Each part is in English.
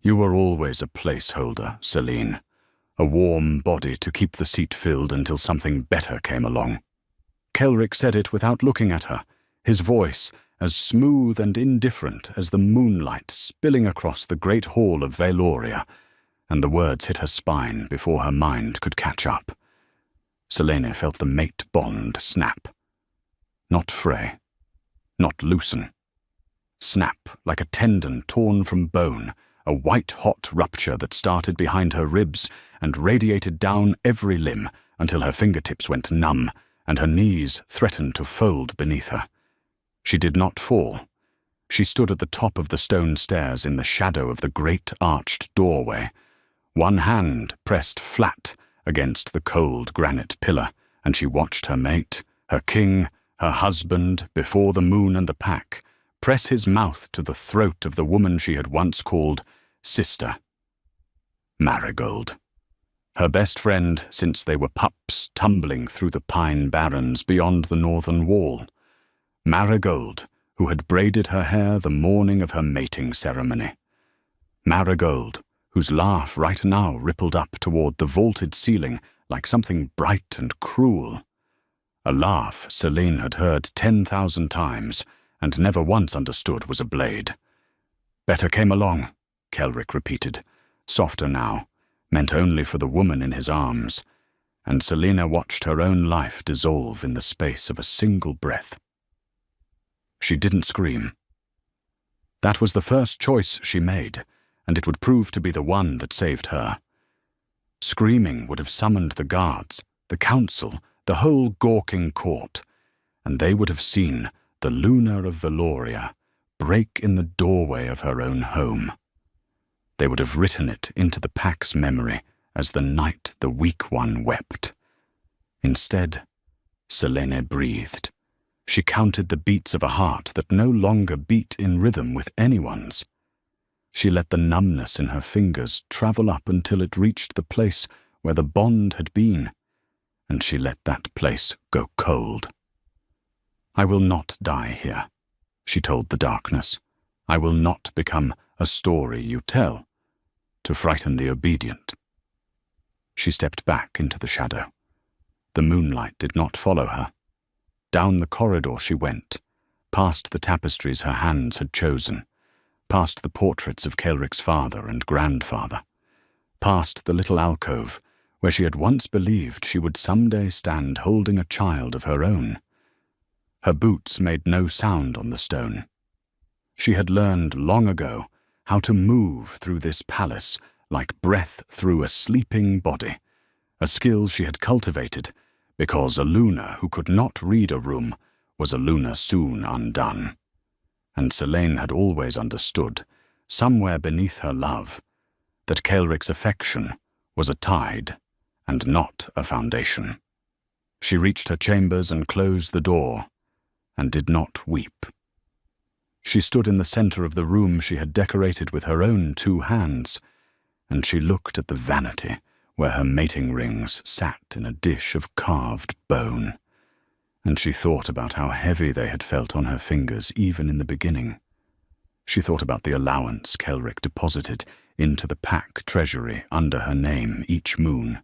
You were always a placeholder, Celine. A warm body to keep the seat filled until something better came along. Kelric said it without looking at her, his voice as smooth and indifferent as the moonlight spilling across the great hall of Valoria, and the words hit her spine before her mind could catch up. Selene felt the mate bond snap. Not fray. Not loosen. Snap like a tendon torn from bone, a white-hot rupture that started behind her ribs and radiated down every limb until her fingertips went numb and her knees threatened to fold beneath her. She did not fall. She stood at the top of the stone stairs in the shadow of the great arched doorway, one hand pressed flat against the cold granite pillar, and she watched her mate, her king, her husband, before the moon and the pack, press his mouth to the throat of the woman she had once called sister. Marigold. Her best friend since they were pups tumbling through the pine barrens beyond the northern wall. Marigold, who had braided her hair the morning of her mating ceremony. Marigold, whose laugh right now rippled up toward the vaulted ceiling like something bright and cruel. A laugh Celine had heard 10,000 times and never once understood was a blade. Better came along, Kelric repeated, softer now, meant only for the woman in his arms, and Selena watched her own life dissolve in the space of a single breath. She didn't scream. That was the first choice she made, and it would prove to be the one that saved her. Screaming would have summoned the guards, the council, the whole gawking court, and they would have seen the Luna of Valoria break in the doorway of her own home. They would have written it into the pack's memory as the night the weak one wept. Instead, Selene breathed. She counted the beats of a heart that no longer beat in rhythm with anyone's. She let the numbness in her fingers travel up until it reached the place where the bond had been, and she let that place go cold. I will not die here, she told the darkness. I will not become a story you tell, to frighten the obedient. She stepped back into the shadow. The moonlight did not follow her. Down the corridor she went, past the tapestries her hands had chosen, past the portraits of Kelric's father and grandfather, past the little alcove where she had once believed she would someday stand holding a child of her own. Her boots made no sound on the stone. She had learned long ago how to move through this palace like breath through a sleeping body, a skill she had cultivated because a Luna who could not read a room was a Luna soon undone. And Selene had always understood, somewhere beneath her love, that Kelric's affection was a tide and not a foundation. She reached her chambers and closed the door, and did not weep. She stood in the center of the room she had decorated with her own 2 hands, and she looked at the vanity where her mating rings sat in a dish of carved bone, and she thought about how heavy they had felt on her fingers even in the beginning. She thought about the allowance Kelric deposited into the pack treasury under her name each moon,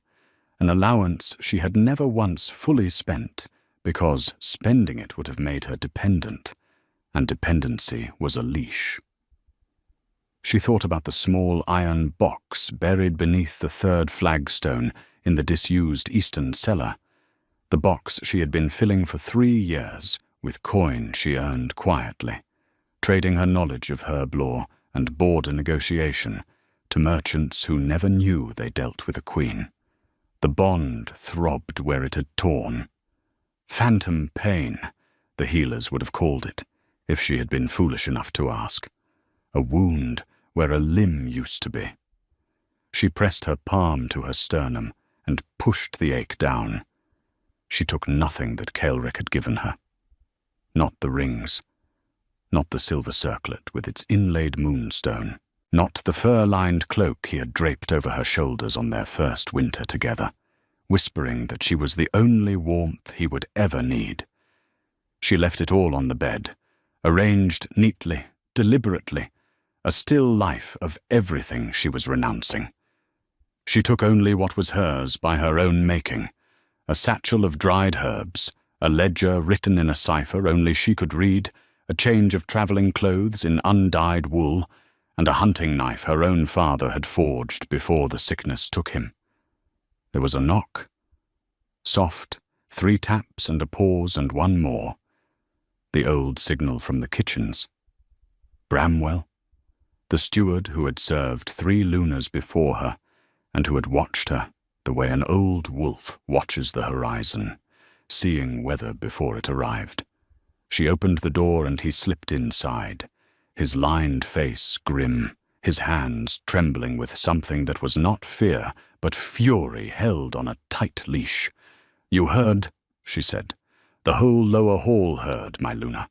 an allowance she had never once fully spent because spending it would have made her dependent, and dependency was a leash. She thought about the small iron box buried beneath the 3rd flagstone in the disused eastern cellar, the box she had been filling for 3 years with coin she earned quietly, trading her knowledge of herb lore and border negotiation to merchants who never knew they dealt with a queen. The bond throbbed where it had torn. Phantom pain, the healers would have called it, if she had been foolish enough to ask. A wound where a limb used to be. She pressed her palm to her sternum and pushed the ache down. She took nothing that Kelric had given her. Not the rings, not the silver circlet with its inlaid moonstone, not the fur-lined cloak he had draped over her shoulders on their first winter together, whispering that she was the only warmth he would ever need. She left it all on the bed, arranged neatly, deliberately, a still life of everything she was renouncing. She took only what was hers by her own making, a satchel of dried herbs, a ledger written in a cipher only she could read, a change of travelling clothes in undyed wool, and a hunting knife her own father had forged before the sickness took him. There was a knock. Soft, 3 taps and a pause and one more. The old signal from the kitchens. Bramwell, the steward who had served 3 lunas before her, and who had watched her the way an old wolf watches the horizon, seeing weather before it arrived. She opened the door and he slipped inside, his lined face grim, his hands trembling with something that was not fear, but fury held on a tight leash. "You heard," she said. "The whole lower hall heard, my Luna."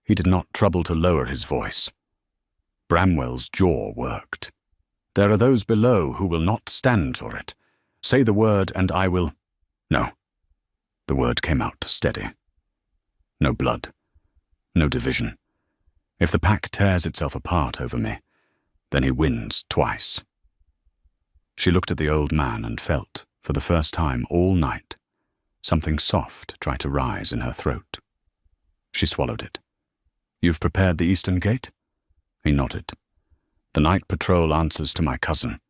He did not trouble to lower his voice. Bramwell's jaw worked. "There are those below who will not stand for it. Say the word and I will—" No. The word came out steady. No blood. No division. If the pack tears itself apart over me, then he wins twice. She looked at the old man and felt, for the first time all night, something soft try to rise in her throat. She swallowed it. "You've prepared the eastern gate?" He nodded. "The night patrol answers to my cousin.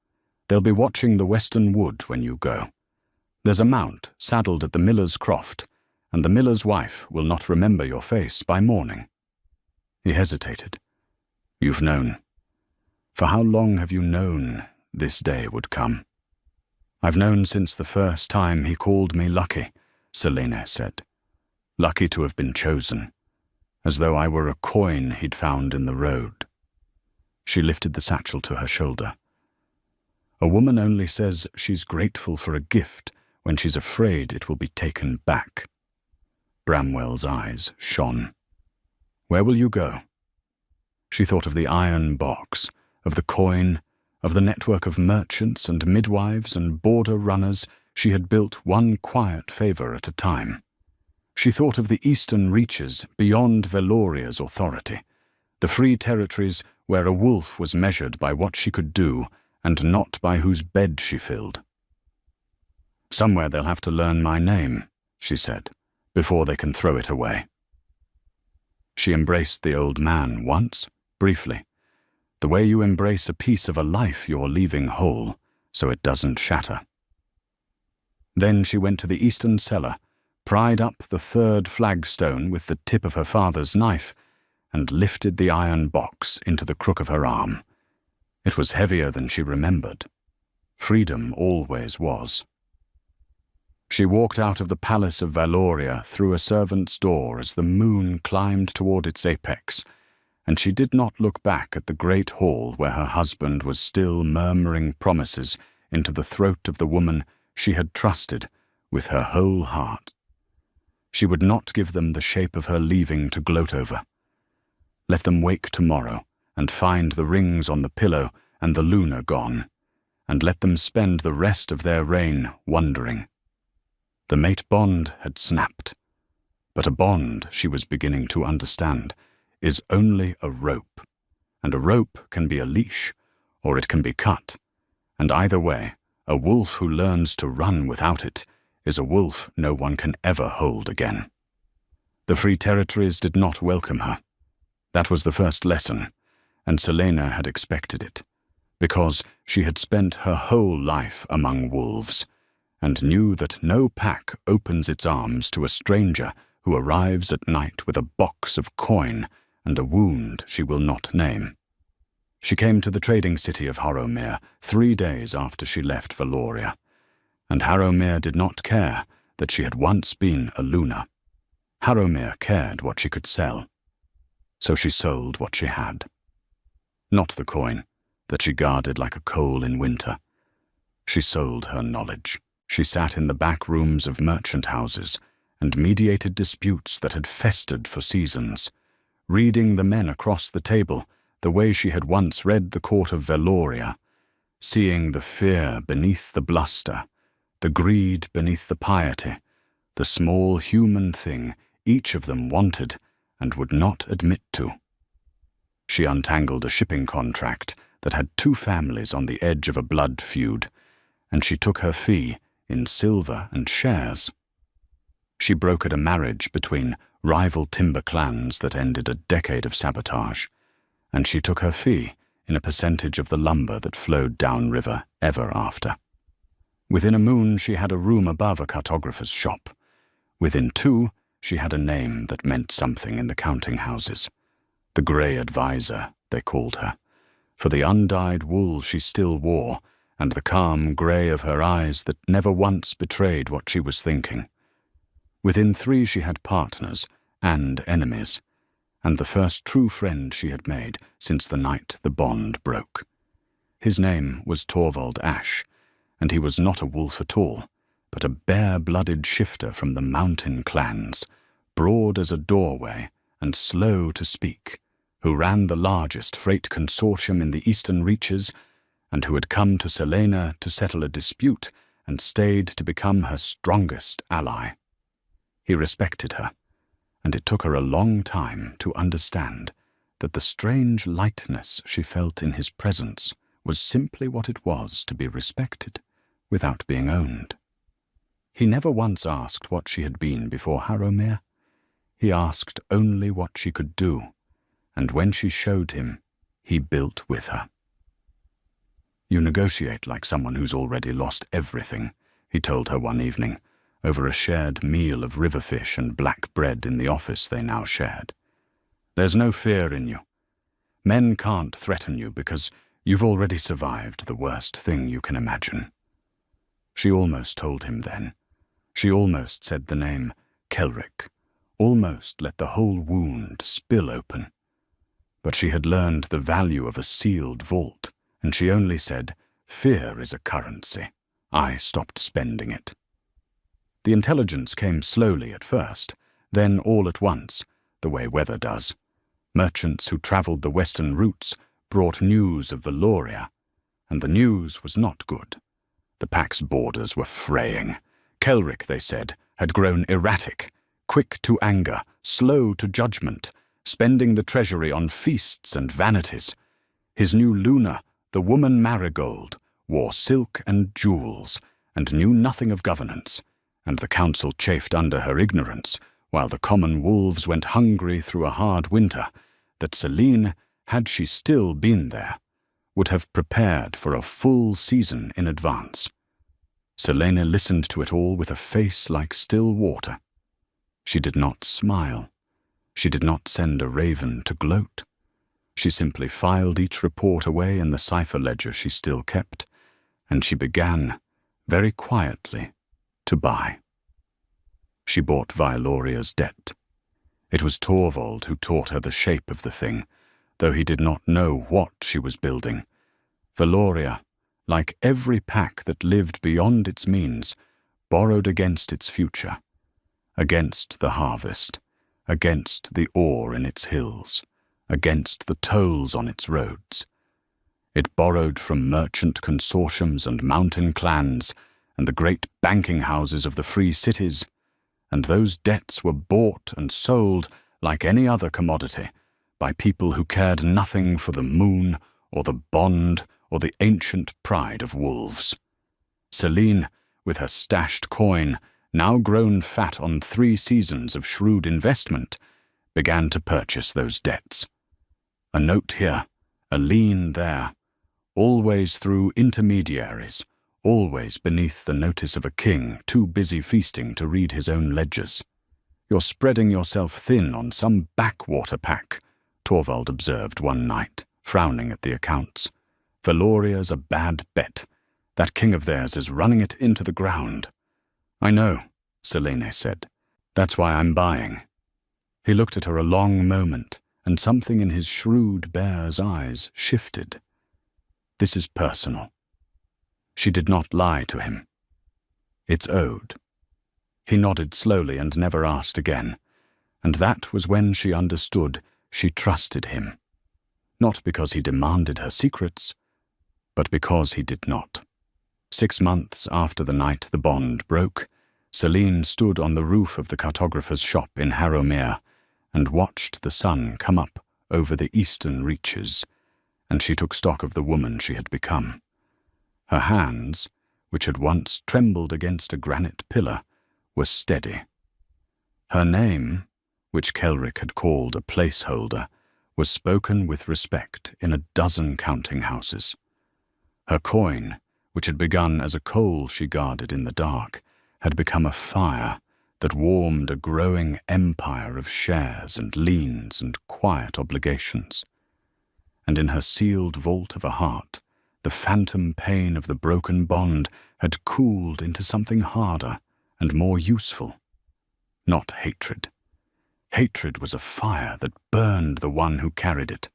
They'll be watching the western wood when you go. There's a mount saddled at the miller's croft, and the miller's wife will not remember your face by morning." He hesitated. "You've known. For how long have you known this day would come?" "I've known since the first time he called me lucky," Selene said. "Lucky to have been chosen, as though I were a coin he'd found in the road." She lifted the satchel to her shoulder. "A woman only says she's grateful for a gift when she's afraid it will be taken back." Bramwell's eyes shone. "Where will you go?" She thought of the iron box, of the coin, of the network of merchants and midwives and border runners she had built one quiet favor at a time. She thought of the eastern reaches beyond Veloria's authority, the free territories where a wolf was measured by what she could do and not by whose bed she filled. "Somewhere they'll have to learn my name," she said, "before they can throw it away." She embraced the old man once, briefly, the way you embrace a piece of a life you're leaving whole, so it doesn't shatter. Then she went to the eastern cellar, pried up the 3rd flagstone with the tip of her father's knife, and lifted the iron box into the crook of her arm. It was heavier than she remembered. Freedom always was. She walked out of the palace of Valoria through a servant's door as the moon climbed toward its apex, and she did not look back at the great hall where her husband was still murmuring promises into the throat of the woman she had trusted with her whole heart. She would not give them the shape of her leaving to gloat over. Let them wake tomorrow and find the rings on the pillow and the Luna gone, and let them spend the rest of their reign wondering. The mate bond had snapped, but a bond, she was beginning to understand, is only a rope, and a rope can be a leash, or it can be cut, and either way, a wolf who learns to run without it is a wolf no one can ever hold again. The free territories did not welcome her. That was the first lesson, and Selene had expected it, because she had spent her whole life among wolves, and knew that no pack opens its arms to a stranger who arrives at night with a box of coin and a wound she will not name. She came to the trading city of Harrowmere 3 days after she left Valoria, and Harrowmere did not care that she had once been a Luna. Harrowmere cared what she could sell, so she sold what she had. Not the coin that she guarded like a coal in winter. She sold her knowledge. She sat in the back rooms of merchant houses and mediated disputes that had festered for seasons, reading the men across the table the way she had once read the court of Valoria, seeing the fear beneath the bluster, the greed beneath the piety, the small human thing each of them wanted and would not admit to. She untangled a shipping contract that had 2 families on the edge of a blood feud, and she took her fee in silver and shares. She brokered a marriage between rival timber clans that ended a decade of sabotage, and she took her fee in a percentage of the lumber that flowed downriver ever after. Within a moon, she had a room above a cartographer's shop. Within 2, she had a name that meant something in the counting houses. The Grey Advisor, they called her, for the undyed wool she still wore and the calm grey of her eyes that never once betrayed what she was thinking. Within 3, she had partners and enemies, and the first true friend she had made since the night the bond broke. His name was Torvald Ash, and he was not a wolf at all, but a bare-blooded shifter from the mountain clans, broad as a doorway and slow to speak, who ran the largest freight consortium in the eastern reaches, and who had come to Selena to settle a dispute and stayed to become her strongest ally. He respected her, and it took her a long time to understand that the strange lightness she felt in his presence was simply what it was to be respected without being owned. He never once asked what she had been before Harrowmere. He asked only what she could do, and when she showed him, he built with her. "You negotiate like someone who's already lost everything," he told her one evening, over a shared meal of riverfish and black bread in the office they now shared. "There's no fear in you. Men can't threaten you because you've already survived the worst thing you can imagine." She almost told him then. She almost said the name Kelric, almost let the whole wound spill open. But she had learned the value of a sealed vault, and she only said, "Fear is a currency. I stopped spending it." The intelligence came slowly at first, then all at once, the way weather does. Merchants who travelled the western routes brought news of Valoria, and the news was not good. The pack's borders were fraying. Kelric, they said, had grown erratic, quick to anger, slow to judgment, spending the treasury on feasts and vanities. His new Luna, the woman Marigold, wore silk and jewels, and knew nothing of governance, and the council chafed under her ignorance, while the common wolves went hungry through a hard winter, that Selene, had she still been there, would have prepared for a full season in advance. Selena listened to it all with a face like still water. She did not smile. She did not send a raven to gloat. She simply filed each report away in the cipher ledger she still kept, and she began, very quietly, to buy. She bought Violoria's debt. It was Torvald who taught her the shape of the thing, though he did not know what she was building. Valoria, like every pack that lived beyond its means, borrowed against its future, against the harvest, against the ore in its hills, against the tolls on its roads. It borrowed from merchant consortiums and mountain clans and the great banking houses of the free cities, and those debts were bought and sold like any other commodity by people who cared nothing for the moon or the bond or the ancient pride of wolves. Selene, with her stashed coin, now grown fat on 3 seasons of shrewd investment, began to purchase those debts. A note here, a lien there, always through intermediaries, always beneath the notice of a king too busy feasting to read his own ledgers. "You're spreading yourself thin on some backwater pack," Torvald observed one night, frowning at the accounts. "Valoria's a bad bet. That king of theirs is running it into the ground." "I know," Selene said. "That's why I'm buying." He looked at her a long moment, and something in his shrewd bear's eyes shifted. "This is personal." She did not lie to him. "It's owed." He nodded slowly and never asked again, and that was when she understood she trusted him, not because he demanded her secrets, but because he did not. 6 months after the night the bond broke, Selene stood on the roof of the cartographer's shop in Harrowmere and watched the sun come up over the eastern reaches, and she took stock of the woman she had become. Her hands, which had once trembled against a granite pillar, were steady. Her name, which Kelric had called a placeholder, was spoken with respect in a dozen counting houses. Her coin, which had begun as a coal she guarded in the dark, had become a fire that warmed a growing empire of shares and liens and quiet obligations. And in her sealed vault of a heart, the phantom pain of the broken bond had cooled into something harder and more useful. Not hatred. Hatred was a fire that burned the one who carried it.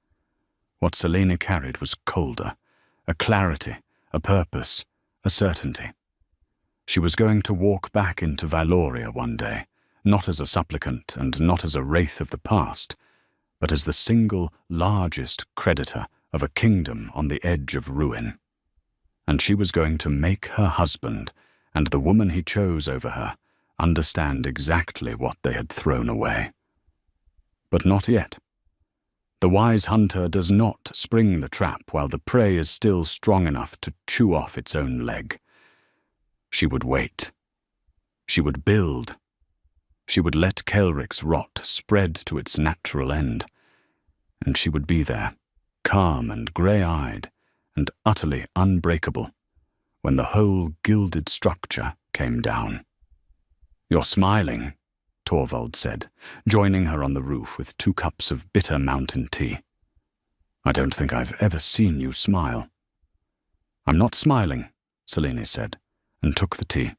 What Selene carried was colder, a clarity, a purpose, a certainty. She was going to walk back into Valoria one day, not as a supplicant and not as a wraith of the past, but as the single largest creditor of a kingdom on the edge of ruin. And she was going to make her husband, and the woman he chose over her, understand exactly what they had thrown away. But not yet. The wise hunter does not spring the trap while the prey is still strong enough to chew off its own leg. She would wait. She would build. She would let Kelric's rot spread to its natural end. And she would be there, calm and grey-eyed and utterly unbreakable, when the whole gilded structure came down. "You're smiling," Torvald said, joining her on the roof with 2 cups of bitter mountain tea. "I don't think I've ever seen you smile." "I'm not smiling," Selene said, and took the tea.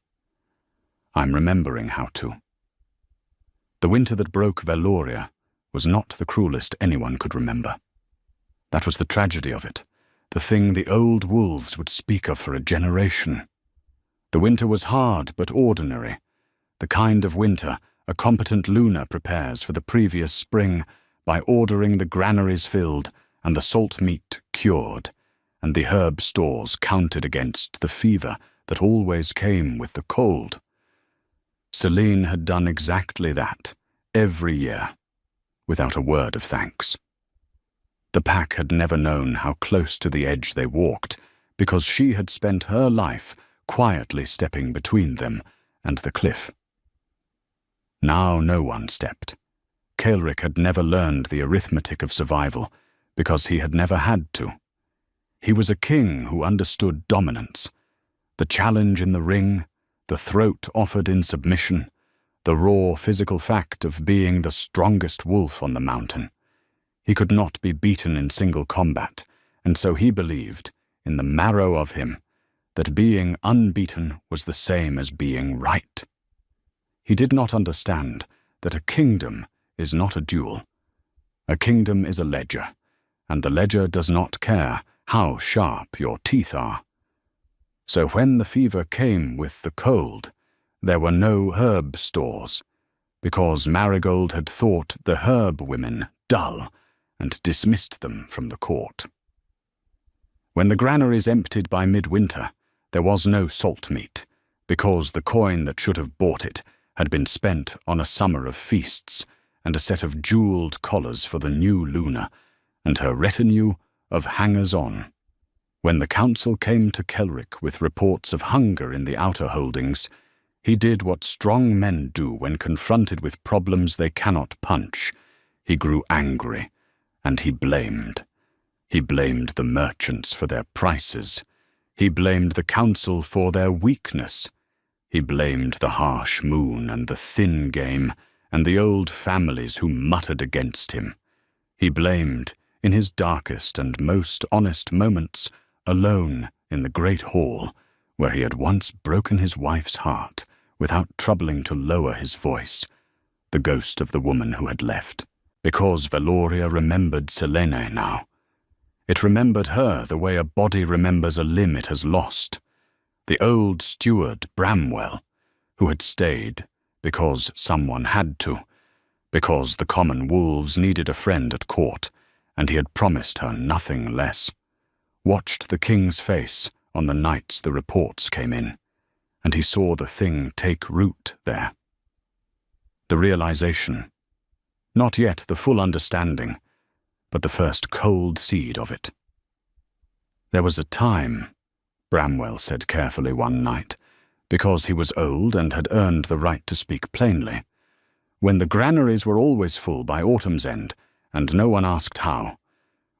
"I'm remembering how to." The winter that broke Valoria was not the cruelest anyone could remember. That was the tragedy of it, the thing the old wolves would speak of for a generation. The winter was hard but ordinary, the kind of winter a competent Luna prepares for the previous spring by ordering the granaries filled and the salt meat cured, and the herb stores counted against the fever that always came with the cold. Selene had done exactly that, every year, without a word of thanks. The pack had never known how close to the edge they walked, because she had spent her life quietly stepping between them and the cliff. Now no one stepped. Kelric had never learned the arithmetic of survival, because he had never had to. He was a king who understood dominance, the challenge in the ring, the throat offered in submission, the raw physical fact of being the strongest wolf on the mountain. He could not be beaten in single combat, and so he believed, in the marrow of him, that being unbeaten was the same as being right. He did not understand that a kingdom is not a duel. A kingdom is a ledger, and the ledger does not care how sharp your teeth are. So when the fever came with the cold, there were no herb stores, because Marigold had thought the herb women dull and dismissed them from the court. When the granaries emptied by midwinter, there was no salt meat, because the coin that should have bought it had been spent on a summer of feasts and a set of jeweled collars for the new Luna and her retinue of hangers-on. When the council came to Kelric with reports of hunger in the outer holdings, he did what strong men do when confronted with problems they cannot punch. He grew angry, and he blamed. He blamed the merchants for their prices. He blamed the council for their weakness. He blamed the harsh moon and the thin game and the old families who muttered against him. He blamed, in his darkest and most honest moments, alone in the great hall, where he had once broken his wife's heart without troubling to lower his voice, the ghost of the woman who had left, because Valoria remembered Selene now. It remembered her the way a body remembers a limb it has lost. The old steward, Bramwell, who had stayed because someone had to, because the common wolves needed a friend at court, and he had promised her nothing less, watched the king's face on the nights the reports came in, and he saw the thing take root there. The realization, not yet the full understanding, but the first cold seed of it. "There was a time," Bramwell said carefully one night, because he was old and had earned the right to speak plainly, "when the granaries were always full by autumn's end, and no one asked how,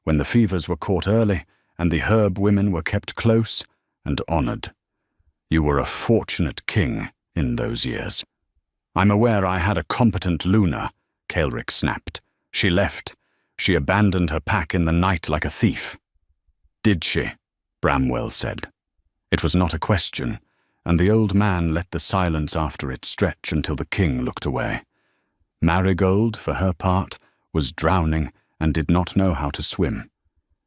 when the fevers were caught early, and the herb women were kept close and honoured. You were a fortunate king in those years." "I'm aware I had a competent Luna," Kaelric snapped. "She left. She abandoned her pack in the night like a thief." "Did she?" Bramwell said. It was not a question, and the old man let the silence after it stretch until the king looked away. Marigold, for her part, was drowning and did not know how to swim.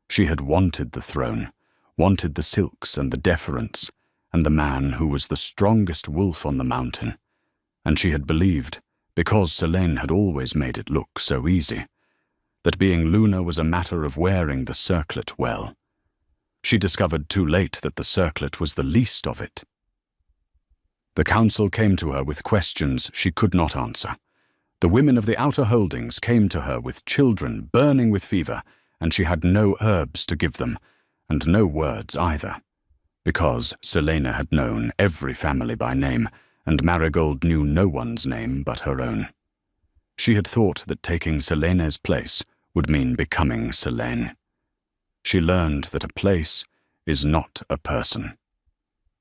She had wanted the throne, wanted the silks and the deference, and the man who was the strongest wolf on the mountain, and she had believed, because Selene had always made it look so easy, that being Luna was a matter of wearing the circlet well. She discovered too late that the circlet was the least of it. The council came to her with questions she could not answer. The women of the outer holdings came to her with children burning with fever, and she had no herbs to give them, and no words either, because Selene had known every family by name, and Marigold knew no one's name but her own. She had thought that taking Selene's place would mean becoming Selene. She learned that a place is not a person.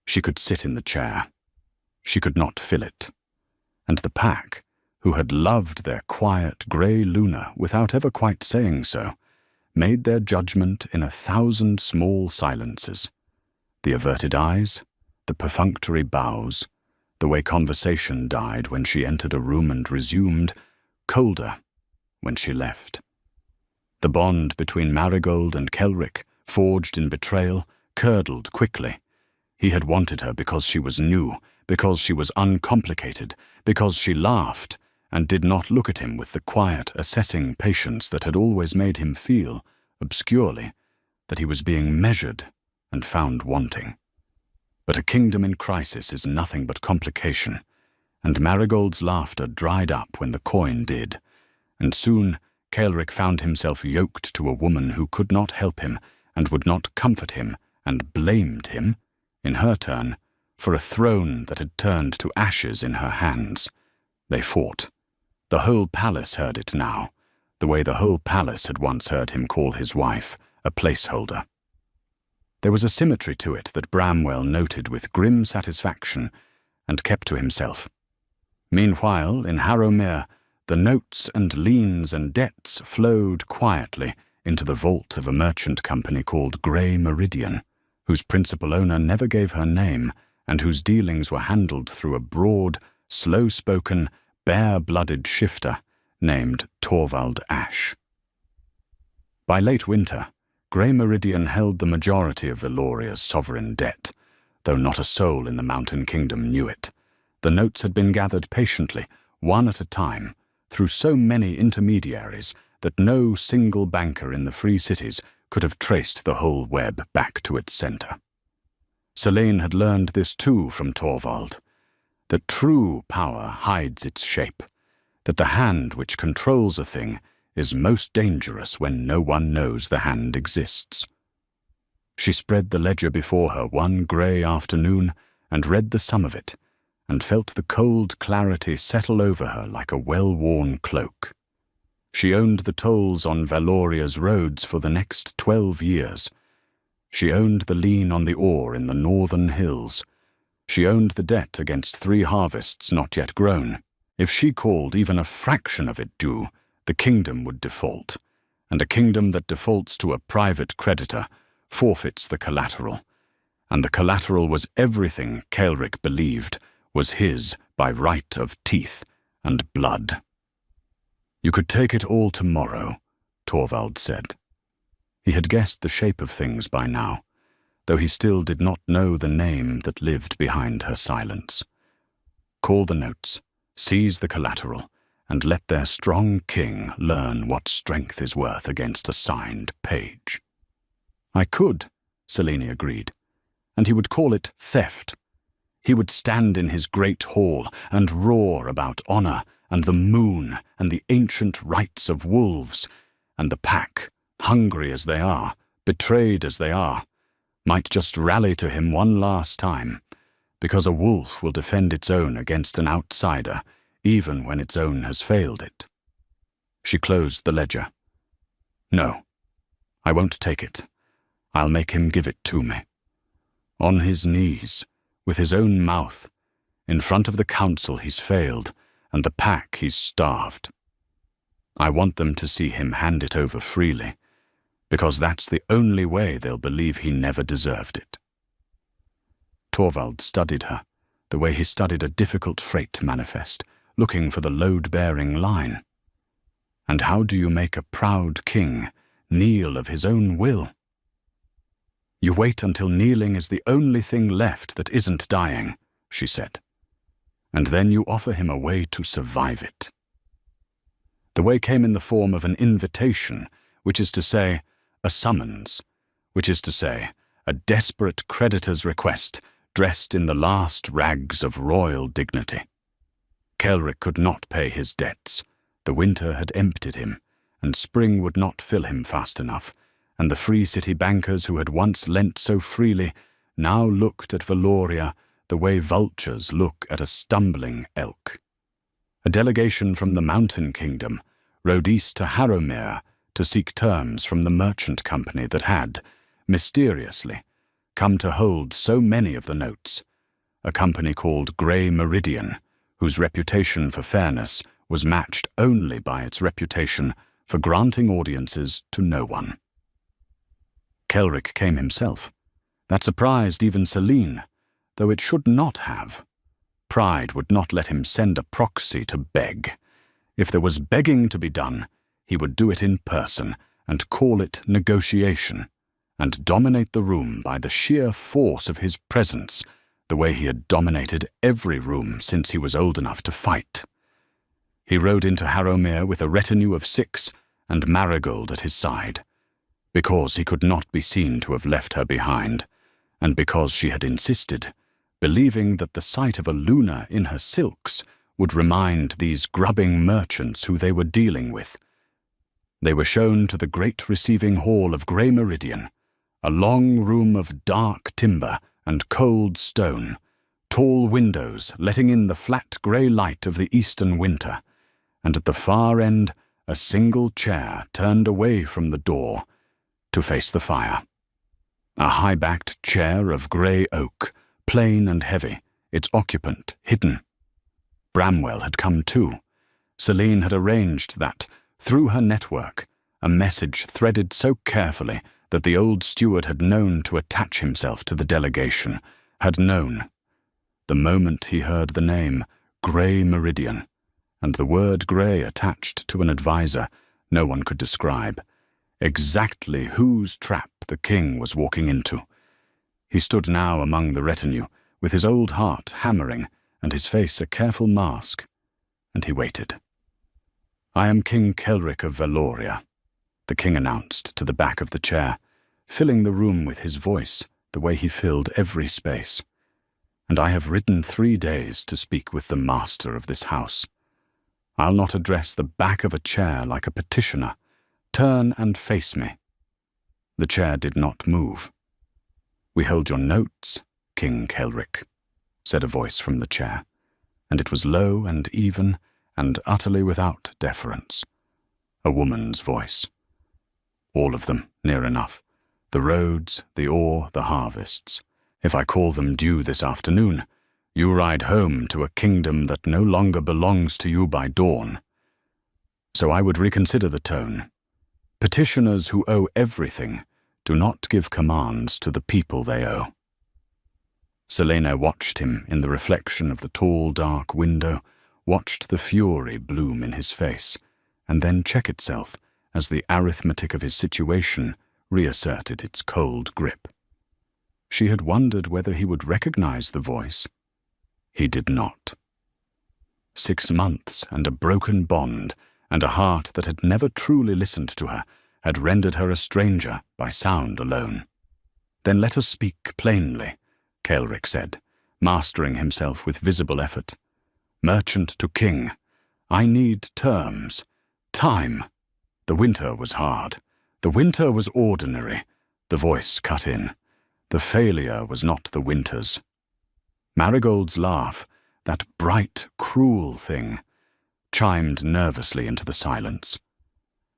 She could sit in the chair. She could not fill it. And the pack, who had loved their quiet grey Luna without ever quite saying so, made their judgment in 1,000 small silences. The averted eyes, the perfunctory bows, the way conversation died when she entered a room and resumed, colder when she left. The bond between Marigold and Kaelric, forged in betrayal, curdled quickly. He had wanted her because she was new, because she was uncomplicated, because she laughed, and did not look at him with the quiet, assessing patience that had always made him feel, obscurely, that he was being measured and found wanting. But a kingdom in crisis is nothing but complication, and Marigold's laughter dried up when the coin did, and soon Kaelric found himself yoked to a woman who could not help him and would not comfort him and blamed him, in her turn, for a throne that had turned to ashes in her hands. They fought. The whole palace heard it now, the way the whole palace had once heard him call his wife a placeholder. There was a symmetry to it that Bramwell noted with grim satisfaction and kept to himself. Meanwhile, in Harrowmere, the notes and liens and debts flowed quietly into the vault of a merchant company called Grey Meridian, whose principal owner never gave her name and whose dealings were handled through a broad, slow-spoken, bare-blooded shifter named Torvald Ashe. By late winter, Grey Meridian held the majority of Veloria's sovereign debt, though not a soul in the Mountain Kingdom knew it. The notes had been gathered patiently, one at a time, through so many intermediaries that no single banker in the Free Cities could have traced the whole web back to its center. Selene had learned this too from Torvald, that true power hides its shape, that the hand which controls a thing is most dangerous when no one knows the hand exists. She spread the ledger before her one grey afternoon and read the sum of it, and felt the cold clarity settle over her like a well-worn cloak. She owned the tolls on Valoria's roads for the next 12 years. She owned the lien on the ore in the northern hills. She owned the debt against 3 harvests not yet grown. If she called even a fraction of it due, the kingdom would default, and a kingdom that defaults to a private creditor forfeits the collateral, and the collateral was everything Kaelric believed was his by right of teeth and blood. "You could take it all tomorrow," Torvald said. He had guessed the shape of things by now, though he still did not know the name that lived behind her silence. "Call the notes, seize the collateral, and let their strong king learn what strength is worth against a signed page." "I could," Selene agreed, "and he would call it theft. He would stand in his great hall and roar about honor and the moon and the ancient rights of wolves, and the pack, hungry as they are, betrayed as they are, might just rally to him one last time, because a wolf will defend its own against an outsider, even when its own has failed it. She closed the ledger. No, I won't take it. I'll make him give it to me. On his knees, with his own mouth, in front of the council he's failed, and the pack he's starved. I want them to see him hand it over freely, because that's the only way they'll believe he never deserved it. Torvald studied her, the way he studied a difficult freight manifest, looking for the load-bearing line. And how do you make a proud king kneel of his own will? You wait until kneeling is the only thing left that isn't dying, she said, and then you offer him a way to survive it. The way came in the form of an invitation, which is to say, a summons, which is to say, a desperate creditor's request dressed in the last rags of royal dignity. Kelric could not pay his debts. The winter had emptied him, and spring would not fill him fast enough, and the free city bankers who had once lent so freely now looked at Valoria the way vultures look at a stumbling elk. A delegation from the Mountain Kingdom rode east to Harrowmere to seek terms from the merchant company that had, mysteriously, come to hold so many of the notes, a company called Grey Meridian, whose reputation for fairness was matched only by its reputation for granting audiences to no one. Kelric came himself. That surprised even Selene, though it should not have. Pride would not let him send a proxy to beg. If there was begging to be done, he would do it in person and call it negotiation, and dominate the room by the sheer force of his presence, the way he had dominated every room since he was old enough to fight. He rode into Harrowmere with a retinue of 6 and Marigold at his side, because he could not be seen to have left her behind, and because she had insisted, believing that the sight of a Luna in her silks would remind these grubbing merchants who they were dealing with. They were shown to the great receiving hall of Grey Meridian, a long room of dark timber and cold stone, tall windows letting in the flat grey light of the eastern winter, and at the far end a single chair turned away from the door to face the fire. A high-backed chair of grey oak, plain and heavy, its occupant hidden. Bramwell had come too. Selene had arranged that, through her network, a message threaded so carefully that the old steward had known to attach himself to the delegation, had known. The moment he heard the name Grey Meridian, and the word grey attached to an advisor no one could describe, exactly whose trap the king was walking into. He stood now among the retinue, with his old heart hammering and his face a careful mask, and he waited. "I am King Kelric of Valoria," the king announced to the back of the chair, filling the room with his voice the way he filled every space. "And I have ridden 3 days to speak with the master of this house. I'll not address the back of a chair like a petitioner. Turn and face me." The chair did not move. "We hold your notes, King Kelric," said a voice from the chair, and it was low and even and utterly without deference. A woman's voice. "All of them, near enough. The roads, the ore, the harvests. If I call them due this afternoon, you ride home to a kingdom that no longer belongs to you by dawn. So I would reconsider the tone. Petitioners who owe everything do not give commands to the people they owe." Selena watched him in the reflection of the tall, dark window, watched the fury bloom in his face, and then check itself as the arithmetic of his situation reasserted its cold grip. She had wondered whether he would recognize the voice. He did not. 6 months and a broken bond, and a heart that had never truly listened to her, had rendered her a stranger by sound alone. "Then let us speak plainly," Kelric said, mastering himself with visible effort. "Merchant to king, I need terms, time, The winter was hard. The winter was ordinary. The voice cut in. The failure was not the winter's. Marigold's laugh, that bright, cruel thing, chimed nervously into the silence.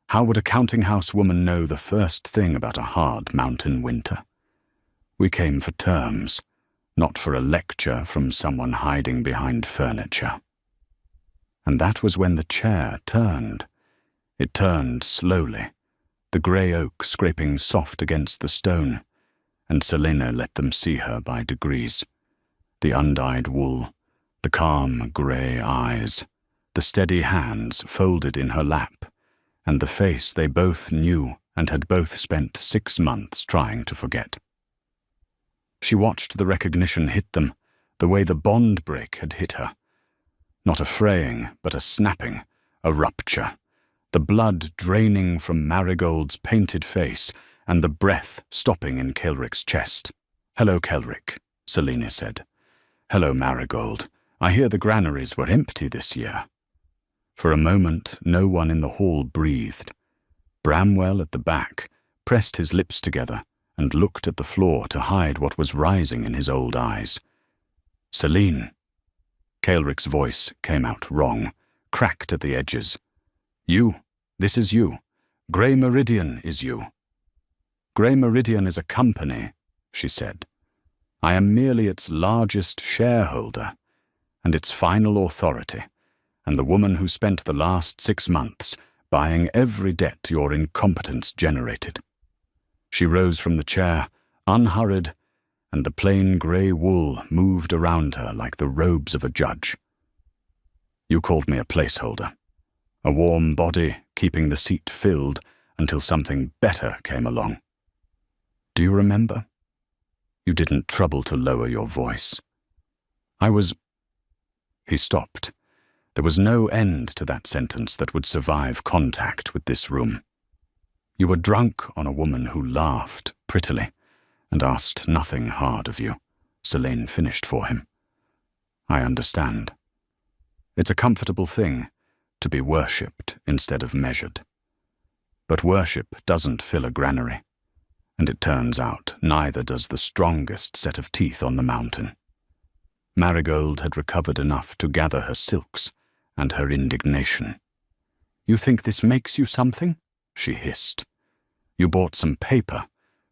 How would a counting-house woman know the first thing about a hard mountain winter? We came for terms, not for a lecture from someone hiding behind furniture. And that was when the chair turned. It turned slowly, the grey oak scraping soft against the stone, and Selena let them see her by degrees. The undyed wool, the calm grey eyes, the steady hands folded in her lap, and the face they both knew and had both spent 6 months trying to forget. She watched the recognition hit them, the way the bond break had hit her. Not a fraying, but a snapping, a rupture, the blood draining from Marigold's painted face and the breath stopping in Kelrick's chest. "Hello, Kelrick," Selena said. "Hello, Marigold. I hear the granaries were empty this year." For a moment, no one in the hall breathed. Bramwell at the back pressed his lips together and looked at the floor to hide what was rising in his old eyes. "Selene." Kelrick's voice came out wrong, cracked at the edges. "You. This is you. Grey Meridian is you." "Grey Meridian is a company," she said. "I am merely its largest shareholder, and its final authority, and the woman who spent the last 6 months buying every debt your incompetence generated." She rose from the chair, unhurried, and the plain grey wool moved around her like the robes of a judge. "You called me a placeholder, a warm body keeping the seat filled until something better came along. Do you remember? You didn't trouble to lower your voice. I was—" He stopped. There was no end to that sentence that would survive contact with this room. "You were drunk on a woman who laughed prettily and asked nothing hard of you," Selene finished for him. "I understand. It's a comfortable thing to be worshipped instead of measured. But worship doesn't fill a granary, and it turns out neither does the strongest set of teeth on the mountain." Marigold had recovered enough to gather her silks and her indignation. "You think this makes you something?" she hissed. "You bought some paper.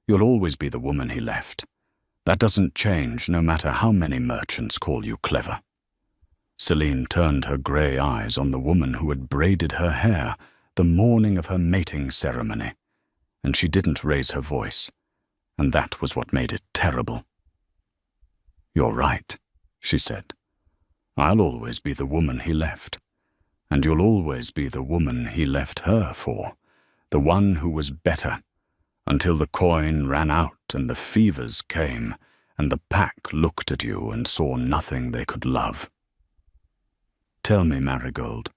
You'll always be the woman he left. That doesn't change no matter how many merchants call you clever." Selene turned her grey eyes on the woman who had braided her hair the morning of her mating ceremony, and she didn't raise her voice, and that was what made it terrible. "You're right," she said. "I'll always be the woman he left, and you'll always be the woman he left her for, the one who was better, until the coin ran out and the fevers came, and the pack looked at you and saw nothing they could love. Tell me, Marigold,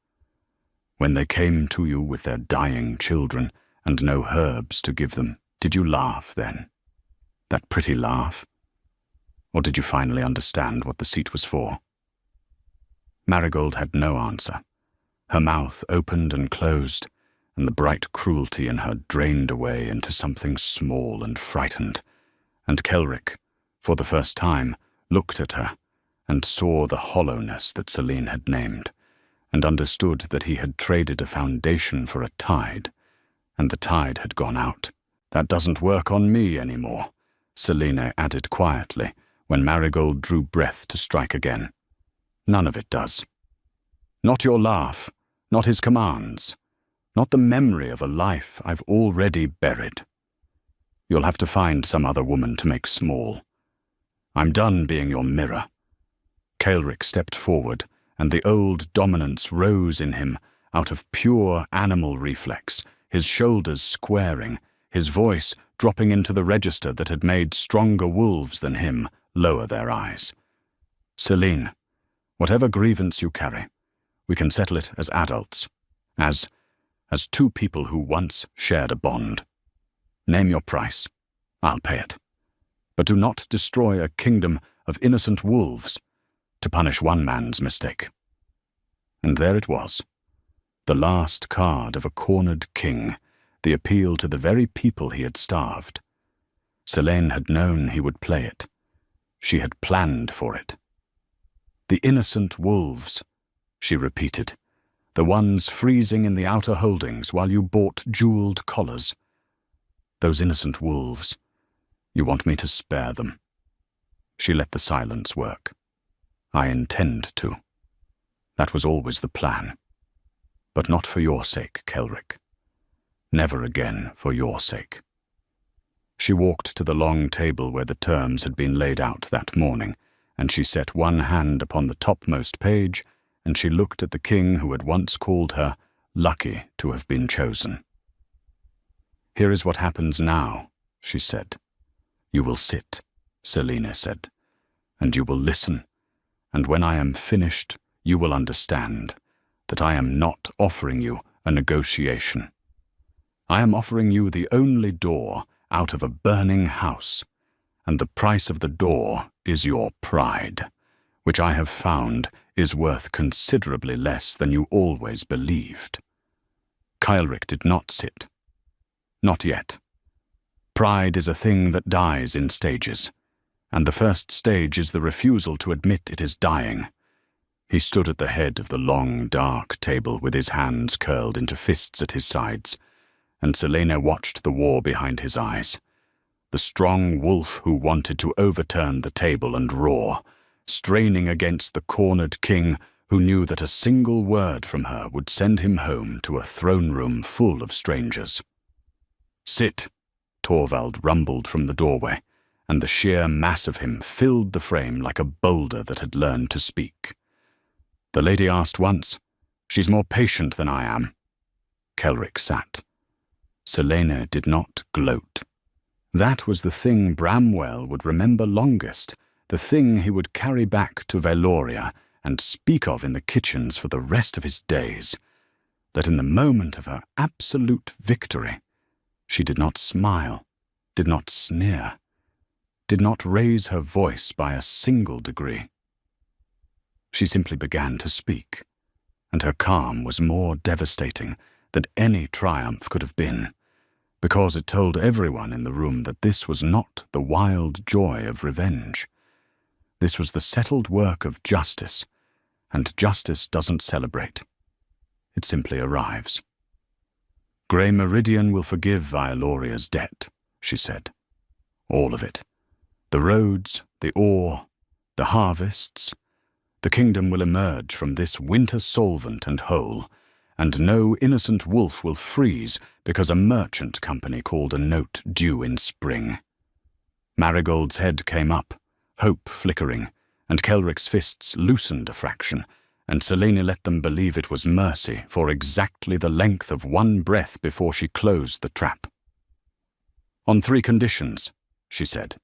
when they came to you with their dying children and no herbs to give them, did you laugh then? That pretty laugh? Or did you finally understand what the seat was for?" Marigold had no answer. Her mouth opened and closed, and the bright cruelty in her drained away into something small and frightened, and Kelrick, for the first time, looked at her and saw the hollowness that Selene had named, and understood that he had traded a foundation for a tide, and the tide had gone out. "That doesn't work on me anymore," Selena added quietly, when Marigold drew breath to strike again. "None of it does. Not your laugh, not his commands, not the memory of a life I've already buried. You'll have to find some other woman to make small. I'm done being your mirror." Kelrick stepped forward, and the old dominance rose in him out of pure animal reflex, his shoulders squaring, his voice dropping into the register that had made stronger wolves than him lower their eyes. "Selene, whatever grievance you carry, we can settle it as adults, as two people who once shared a bond. Name your price. I'll pay it. But do not destroy a kingdom of innocent wolves to punish one man's mistake." And there it was. The last card of a cornered king, the appeal to the very people he had starved. Selene had known he would play it. She had planned for it. The innocent wolves, she repeated, the ones freezing in the outer holdings while you bought jeweled collars. Those innocent wolves, you want me to spare them. She let the silence work. I intend to. That was always the plan. But not for your sake, Kelric. Never again for your sake. She walked to the long table where the terms had been laid out that morning, and she set one hand upon the topmost page, and she looked at the king who had once called her lucky to have been chosen. Here is what happens now, she said. You will sit, Selene said, and you will listen, and when I am finished, you will understand that I am not offering you a negotiation. I am offering you the only door out of a burning house, and the price of the door is your pride, which I have found is worth considerably less than you always believed. Kelric did not sit. Not yet. Pride is a thing that dies in stages, and the first stage is the refusal to admit it is dying. He stood at the head of the long, dark table with his hands curled into fists at his sides, and Selene watched the war behind his eyes. The strong wolf who wanted to overturn the table and roar, straining against the cornered king who knew that a single word from her would send him home to a throne room full of strangers. Sit, Torvald rumbled from the doorway, and the sheer mass of him filled the frame like a boulder that had learned to speak. The lady asked once, She's more patient than I am. Kelric sat. Selene did not gloat. That was the thing Bramwell would remember longest, the thing he would carry back to Veloria and speak of in the kitchens for the rest of his days, that in the moment of her absolute victory, she did not smile, did not sneer, did not raise her voice by a single degree. She simply began to speak, and her calm was more devastating than any triumph could have been, because it told everyone in the room that this was not the wild joy of revenge. This was the settled work of justice, and justice doesn't celebrate. It simply arrives. Grey Meridian will forgive Violoria's debt, she said. All of it. The roads, the ore, the harvests. The kingdom will emerge from this winter solvent and whole, and no innocent wolf will freeze because a merchant company called a note due in spring. Marigold's head came up, hope flickering, and Kelric's fists loosened a fraction, and Selene let them believe it was mercy for exactly the length of one breath before she closed the trap. On 3 conditions, she said.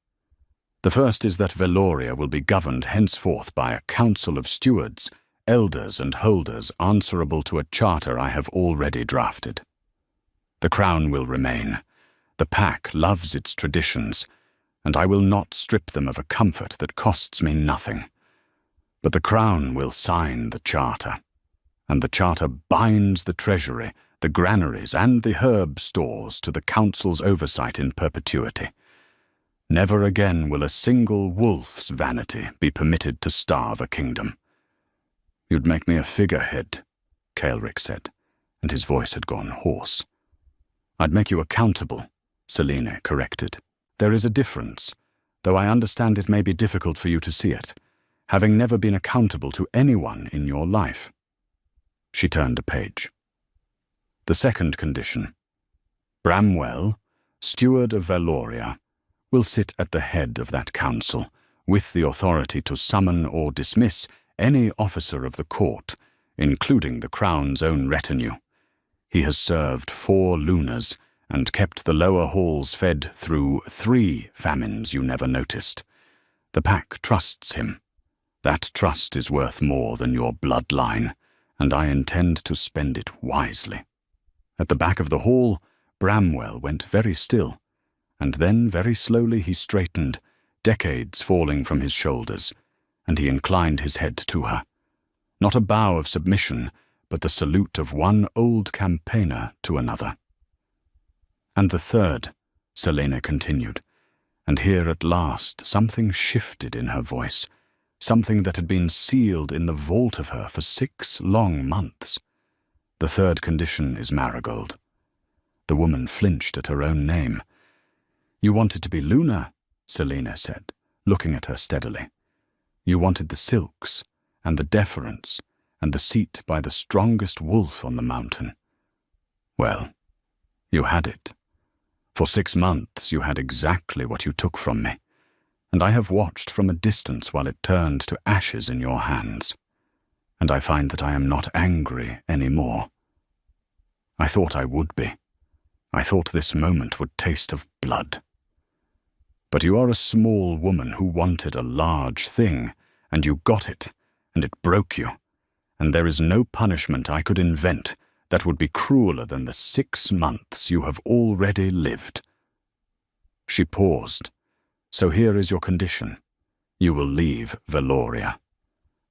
The first is that Veloria will be governed henceforth by a council of stewards, elders and holders answerable to a charter I have already drafted. The crown will remain. The pack loves its traditions, and I will not strip them of a comfort that costs me nothing. But the crown will sign the charter, and the charter binds the treasury, the granaries, and the herb stores to the council's oversight in perpetuity. Never again will a single wolf's vanity be permitted to starve a kingdom. You'd make me a figurehead, Kelric said, and his voice had gone hoarse. I'd make you accountable, Selene corrected. There is a difference, though I understand it may be difficult for you to see it, having never been accountable to anyone in your life. She turned a page. The second condition. Bramwell, steward of Veloria, will sit at the head of that council, with the authority to summon or dismiss any officer of the court, including the crown's own retinue. He has served 4 lunas and kept the lower halls fed through 3 famines you never noticed. The pack trusts him. That trust is worth more than your bloodline, and I intend to spend it wisely. At the back of the hall, Bramwell went very still, and then very slowly he straightened, decades falling from his shoulders, and he inclined his head to her. Not a bow of submission, but the salute of one old campaigner to another. And the third, Selena continued, and here at last something shifted in her voice, something that had been sealed in the vault of her for 6 long months. The third condition is Marigold. The woman flinched at her own name. You wanted to be Luna, Selena said, looking at her steadily. You wanted the silks, and the deference, and the seat by the strongest wolf on the mountain. Well, you had it. For 6 months you had exactly what you took from me, and I have watched from a distance while it turned to ashes in your hands, and I find that I am not angry any more. I thought I would be. I thought this moment would taste of blood. But you are a small woman who wanted a large thing, and you got it, and it broke you, and there is no punishment I could invent that would be crueler than the 6 months you have already lived. She paused. So here is your condition. You will leave Veloria.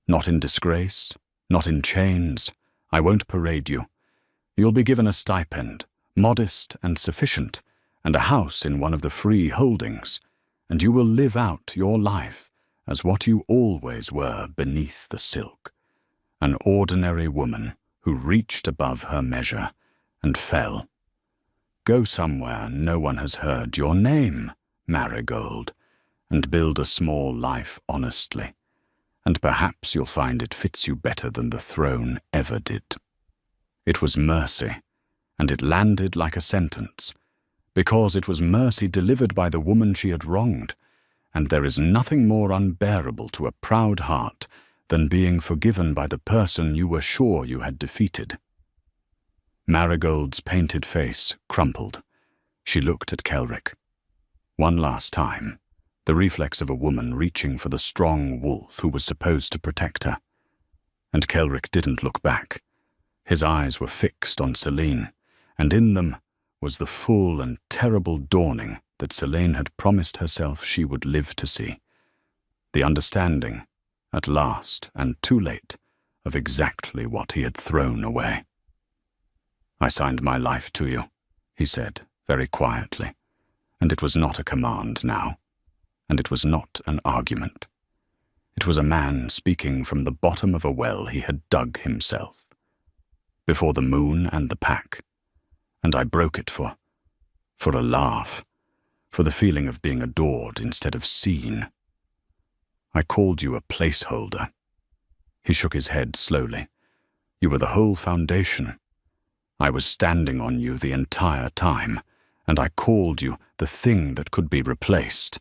Not in disgrace, not in chains. I won't parade you. You'll be given a stipend, modest and sufficient, and a house in one of the free holdings, and you will live out your life as what you always were beneath the silk, an ordinary woman who reached above her measure and fell. Go somewhere no one has heard your name, Marigold, and build a small life honestly, and perhaps you'll find it fits you better than the throne ever did. It was mercy, and it landed like a sentence, because it was mercy delivered by the woman she had wronged, and there is nothing more unbearable to a proud heart than being forgiven by the person you were sure you had defeated. Marigold's painted face crumpled. She looked at Kelric. One last time, the reflex of a woman reaching for the strong wolf who was supposed to protect her. And Kelric didn't look back. His eyes were fixed on Selene, and in them was the full and terrible dawning that Selene had promised herself she would live to see. The understanding, at last and too late, of exactly what he had thrown away. I signed my life to you, he said, very quietly, and it was not a command now, and it was not an argument. It was a man speaking from the bottom of a well he had dug himself, before the moon and the pack, and I broke it for a laugh, for the feeling of being adored instead of seen. I called you a placeholder. He shook his head slowly. You were the whole foundation. I was standing on you the entire time, and I called you the thing that could be replaced.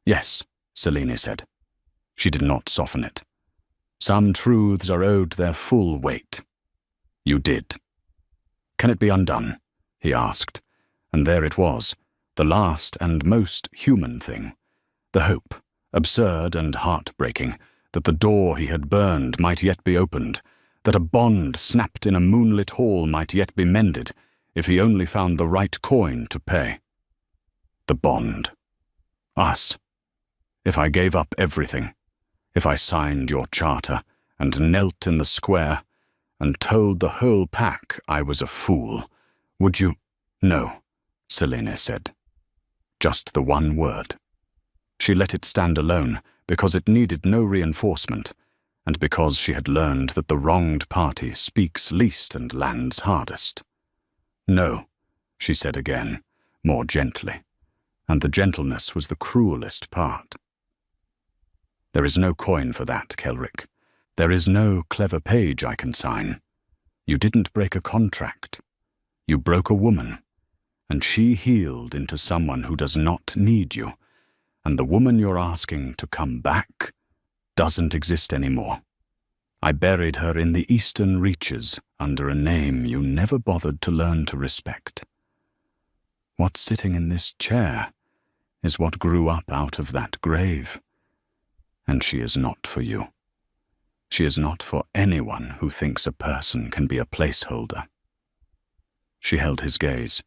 Yes, Selene said. She did not soften it. Some truths are owed their full weight. You did. Can it be undone? He asked, and there it was, the last and most human thing, the hope, absurd and heartbreaking, that the door he had burned might yet be opened, that a bond snapped in a moonlit hall might yet be mended, if he only found the right coin to pay. The bond. Us. If I gave up everything, if I signed your charter and knelt in the square and told the whole pack I was a fool, would you— No, Selene said. Just the one word. She let it stand alone because it needed no reinforcement, and because she had learned that the wronged party speaks least and lands hardest. No, she said again, more gently, and the gentleness was the cruelest part. There is no coin for that, Kelric. There is no clever page I can sign. You didn't break a contract. You broke a woman, and she healed into someone who does not need you, and the woman you're asking to come back doesn't exist anymore. I buried her in the eastern reaches under a name you never bothered to learn to respect. What's sitting in this chair is what grew up out of that grave, and she is not for you. She is not for anyone who thinks a person can be a placeholder. She held his gaze.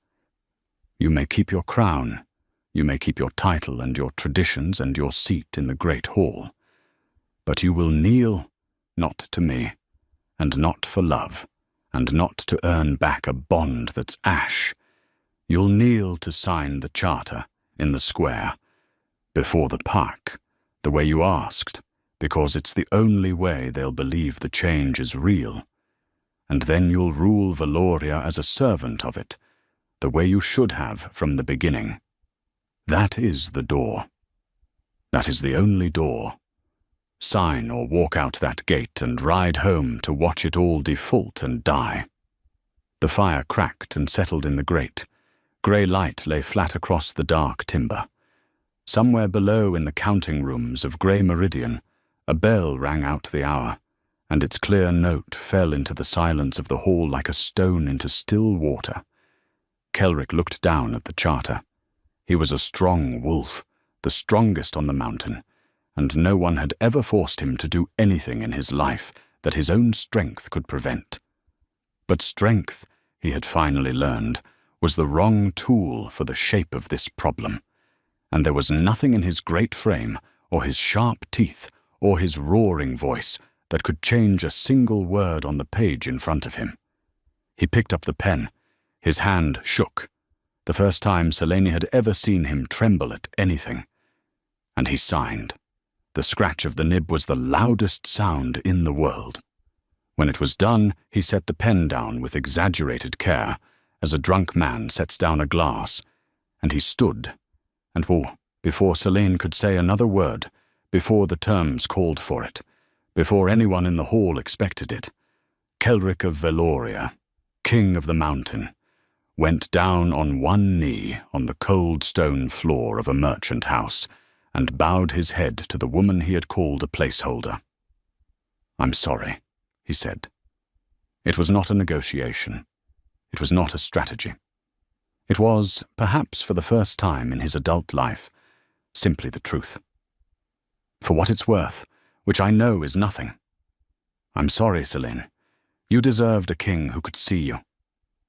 You may keep your crown, you may keep your title and your traditions and your seat in the great hall, but you will kneel, not to me, and not for love, and not to earn back a bond that's ash, you'll kneel to sign the charter in the square, before the park, the way you asked, because it's the only way they'll believe the change is real. And then you'll rule Valoria as a servant of it, the way you should have from the beginning. That is the door. That is the only door. Sign or walk out that gate and ride home to watch it all default and die. The fire cracked and settled in the grate. Grey light lay flat across the dark timber. Somewhere below in the counting rooms of Grey Meridian, a bell rang out the hour, and its clear note fell into the silence of the hall like a stone into still water. Kelric looked down at the charter. He was a strong wolf, the strongest on the mountain, and no one had ever forced him to do anything in his life that his own strength could prevent. But strength, he had finally learned, was the wrong tool for the shape of this problem, and there was nothing in his great frame, or his sharp teeth, or his roaring voice that could change a single word on the page in front of him. He picked up the pen. His hand shook, the first time Selene had ever seen him tremble at anything. And he signed. The scratch of the nib was the loudest sound in the world. When it was done, he set the pen down with exaggerated care, as a drunk man sets down a glass, and he stood, and before Selene could say another word, before the terms called for it, before anyone in the hall expected it, Kelric of Valoria, king of the mountain, went down on one knee on the cold stone floor of a merchant house and bowed his head to the woman he had called a placeholder. "I'm sorry," he said. It was not a negotiation. It was not a strategy. It was, perhaps for the first time in his adult life, simply the truth. For what it's worth, which I know is nothing. I'm sorry, Selene. You deserved a king who could see you.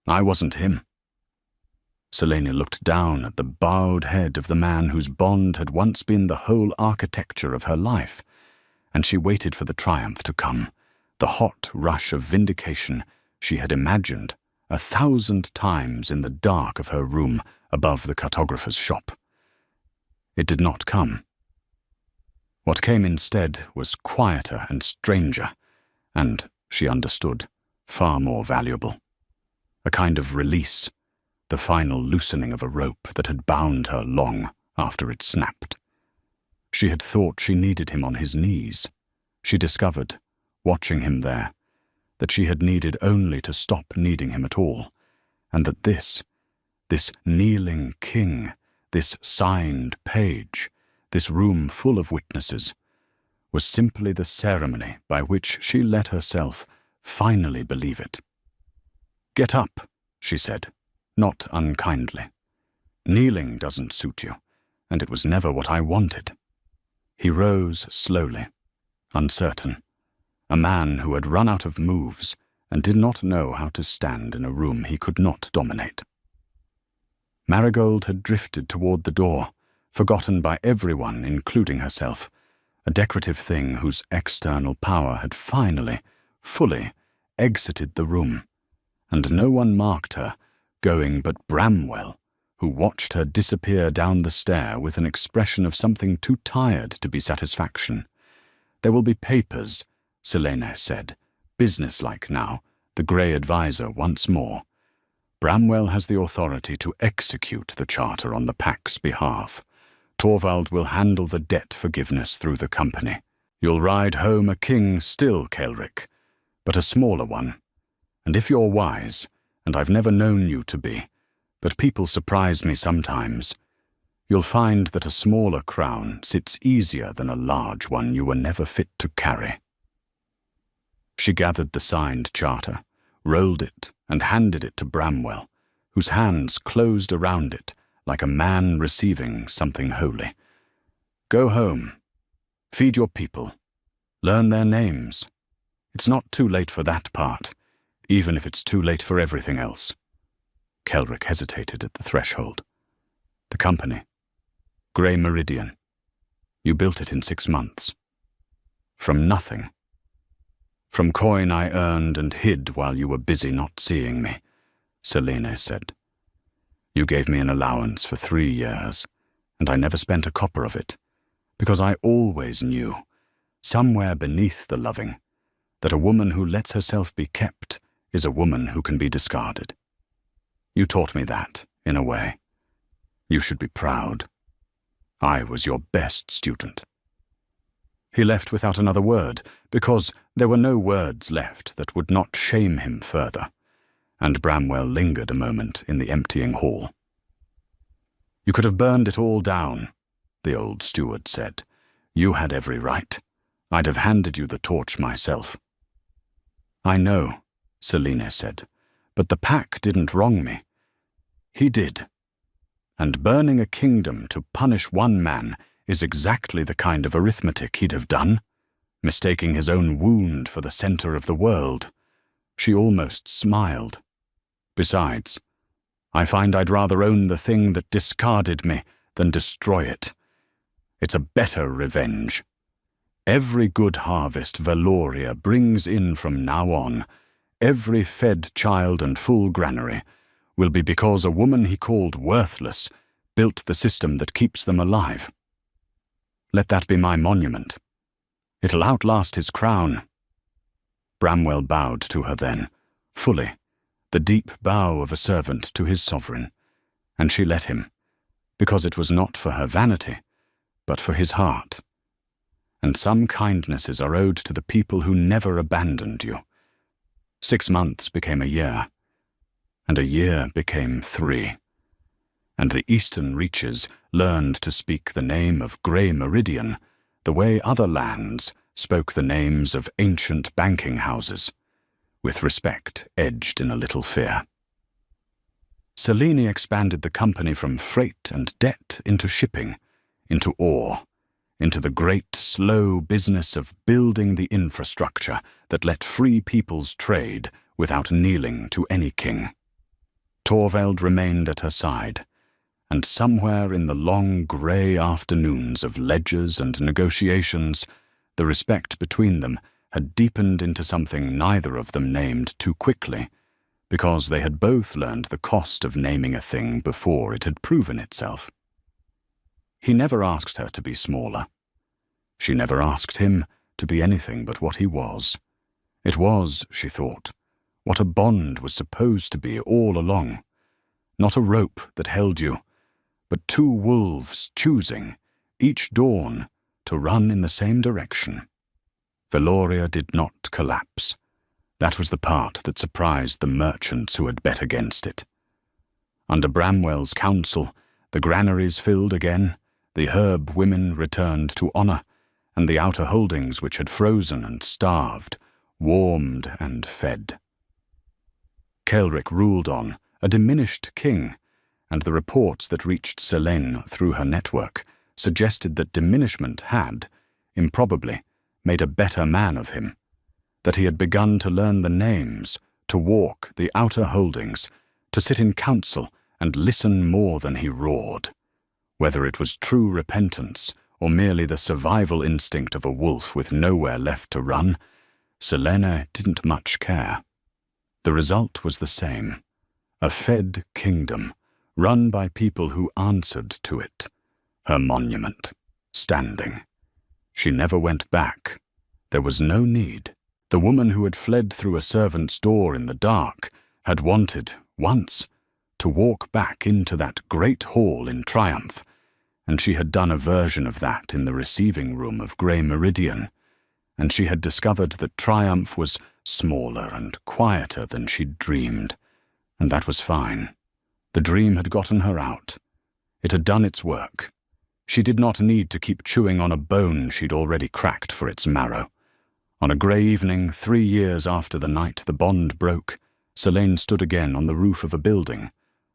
I wasn't him. Selene looked down at the bowed head of the man whose bond had once been the whole architecture of her life, and she waited for the triumph to come, the hot rush of vindication she had imagined 1,000 times in the dark of her room above the cartographer's shop. It did not come. What came instead was quieter and stranger, and, she understood, far more valuable. A kind of release, the final loosening of a rope that had bound her long after it snapped. She had thought she needed him on his knees. She discovered, watching him there, that she had needed only to stop needing him at all, and that this kneeling king, this signed page, this room full of witnesses, was simply the ceremony by which she let herself finally believe it. "Get up," she said, not unkindly. "Kneeling doesn't suit you, and it was never what I wanted." He rose slowly, uncertain, a man who had run out of moves and did not know how to stand in a room he could not dominate. Marigold had drifted toward the door, forgotten by everyone, including herself, a decorative thing whose external power had finally, fully, exited the room, and no one marked her going but Bramwell, who watched her disappear down the stair with an expression of something too tired to be satisfaction. "There will be papers," Selene said, businesslike now, the grey advisor once more. "Bramwell has the authority to execute the charter on the Pack's behalf. Torvald will handle the debt forgiveness through the company. You'll ride home a king still, Kelric, but a smaller one. And if you're wise, and I've never known you to be, but people surprise me sometimes, you'll find that a smaller crown sits easier than a large one you were never fit to carry." She gathered the signed charter, rolled it, and handed it to Bramwell, whose hands closed around it like a man receiving something holy. "Go home. Feed your people. Learn their names. It's not too late for that part, even if it's too late for everything else." Kelric hesitated at the threshold. "The company. Grey Meridian. You built it in 6 months. From nothing. From coin I earned and hid while you were busy not seeing me, Selene said. You gave me an allowance for 3 years, and I never spent a copper of it, because I always knew, somewhere beneath the loving, that a woman who lets herself be kept is a woman who can be discarded. You taught me that, in a way. You should be proud. I was your best student. He left without another word, because there were no words left that would not shame him further, and Bramwell lingered a moment in the emptying hall. You could have burned it all down, the old steward said. You had every right. I'd have handed you the torch myself. I know, Selene said, but the Pack didn't wrong me. He did. And burning a kingdom to punish one man is exactly the kind of arithmetic he'd have done, mistaking his own wound for the center of the world. She almost smiled. Besides, I find I'd rather own the thing that discarded me than destroy it. It's a better revenge. Every good harvest Valoria brings in from now on, every fed child and full granary, will be because a woman he called worthless built the system that keeps them alive. Let that be my monument. It'll outlast his crown. Bramwell bowed to her then, fully, the deep bow of a servant to his sovereign, and she let him, because it was not for her vanity, but for his heart. And some kindnesses are owed to the people who never abandoned you. 6 months became a year, and a year became 3. And the eastern reaches learned to speak the name of Grey Meridian the way other lands spoke the names of ancient banking houses, with respect edged in a little fear. Selene expanded the company from freight and debt into shipping, into ore, into the great, slow business of building the infrastructure that let free peoples trade without kneeling to any king. Torvald remained at her side, and somewhere in the long grey afternoons of ledgers and negotiations, the respect between them had deepened into something neither of them named too quickly, because they had both learned the cost of naming a thing before it had proven itself. He never asked her to be smaller. She never asked him to be anything but what he was. It was, she thought, what a bond was supposed to be all along. Not a rope that held you, but 2 wolves choosing, each dawn, to run in the same direction. Valoria did not collapse. That was the part that surprised the merchants who had bet against it. Under Bramwell's counsel, the granaries filled again, the herb women returned to honor, and the outer holdings which had frozen and starved, warmed and fed. Kelric ruled on, a diminished king, and the reports that reached Selene through her network suggested that diminishment had, improbably, made a better man of him, that he had begun to learn the names, to walk the outer holdings, to sit in council and listen more than he roared. Whether it was true repentance or merely the survival instinct of a wolf with nowhere left to run, Selene didn't much care. The result was the same, a fed kingdom, run by people who answered to it, her monument, standing. She never went back. There was no need. The woman who had fled through a servant's door in the dark had wanted, once, to walk back into that great hall in triumph, and she had done a version of that in the receiving room of Grey Meridian, and she had discovered that triumph was smaller and quieter than she'd dreamed, and that was fine. The dream had gotten her out. It had done its work. She did not need to keep chewing on a bone she'd already cracked for its marrow. On a grey evening, 3 years after the night the bond broke, Selene stood again on the roof of a building,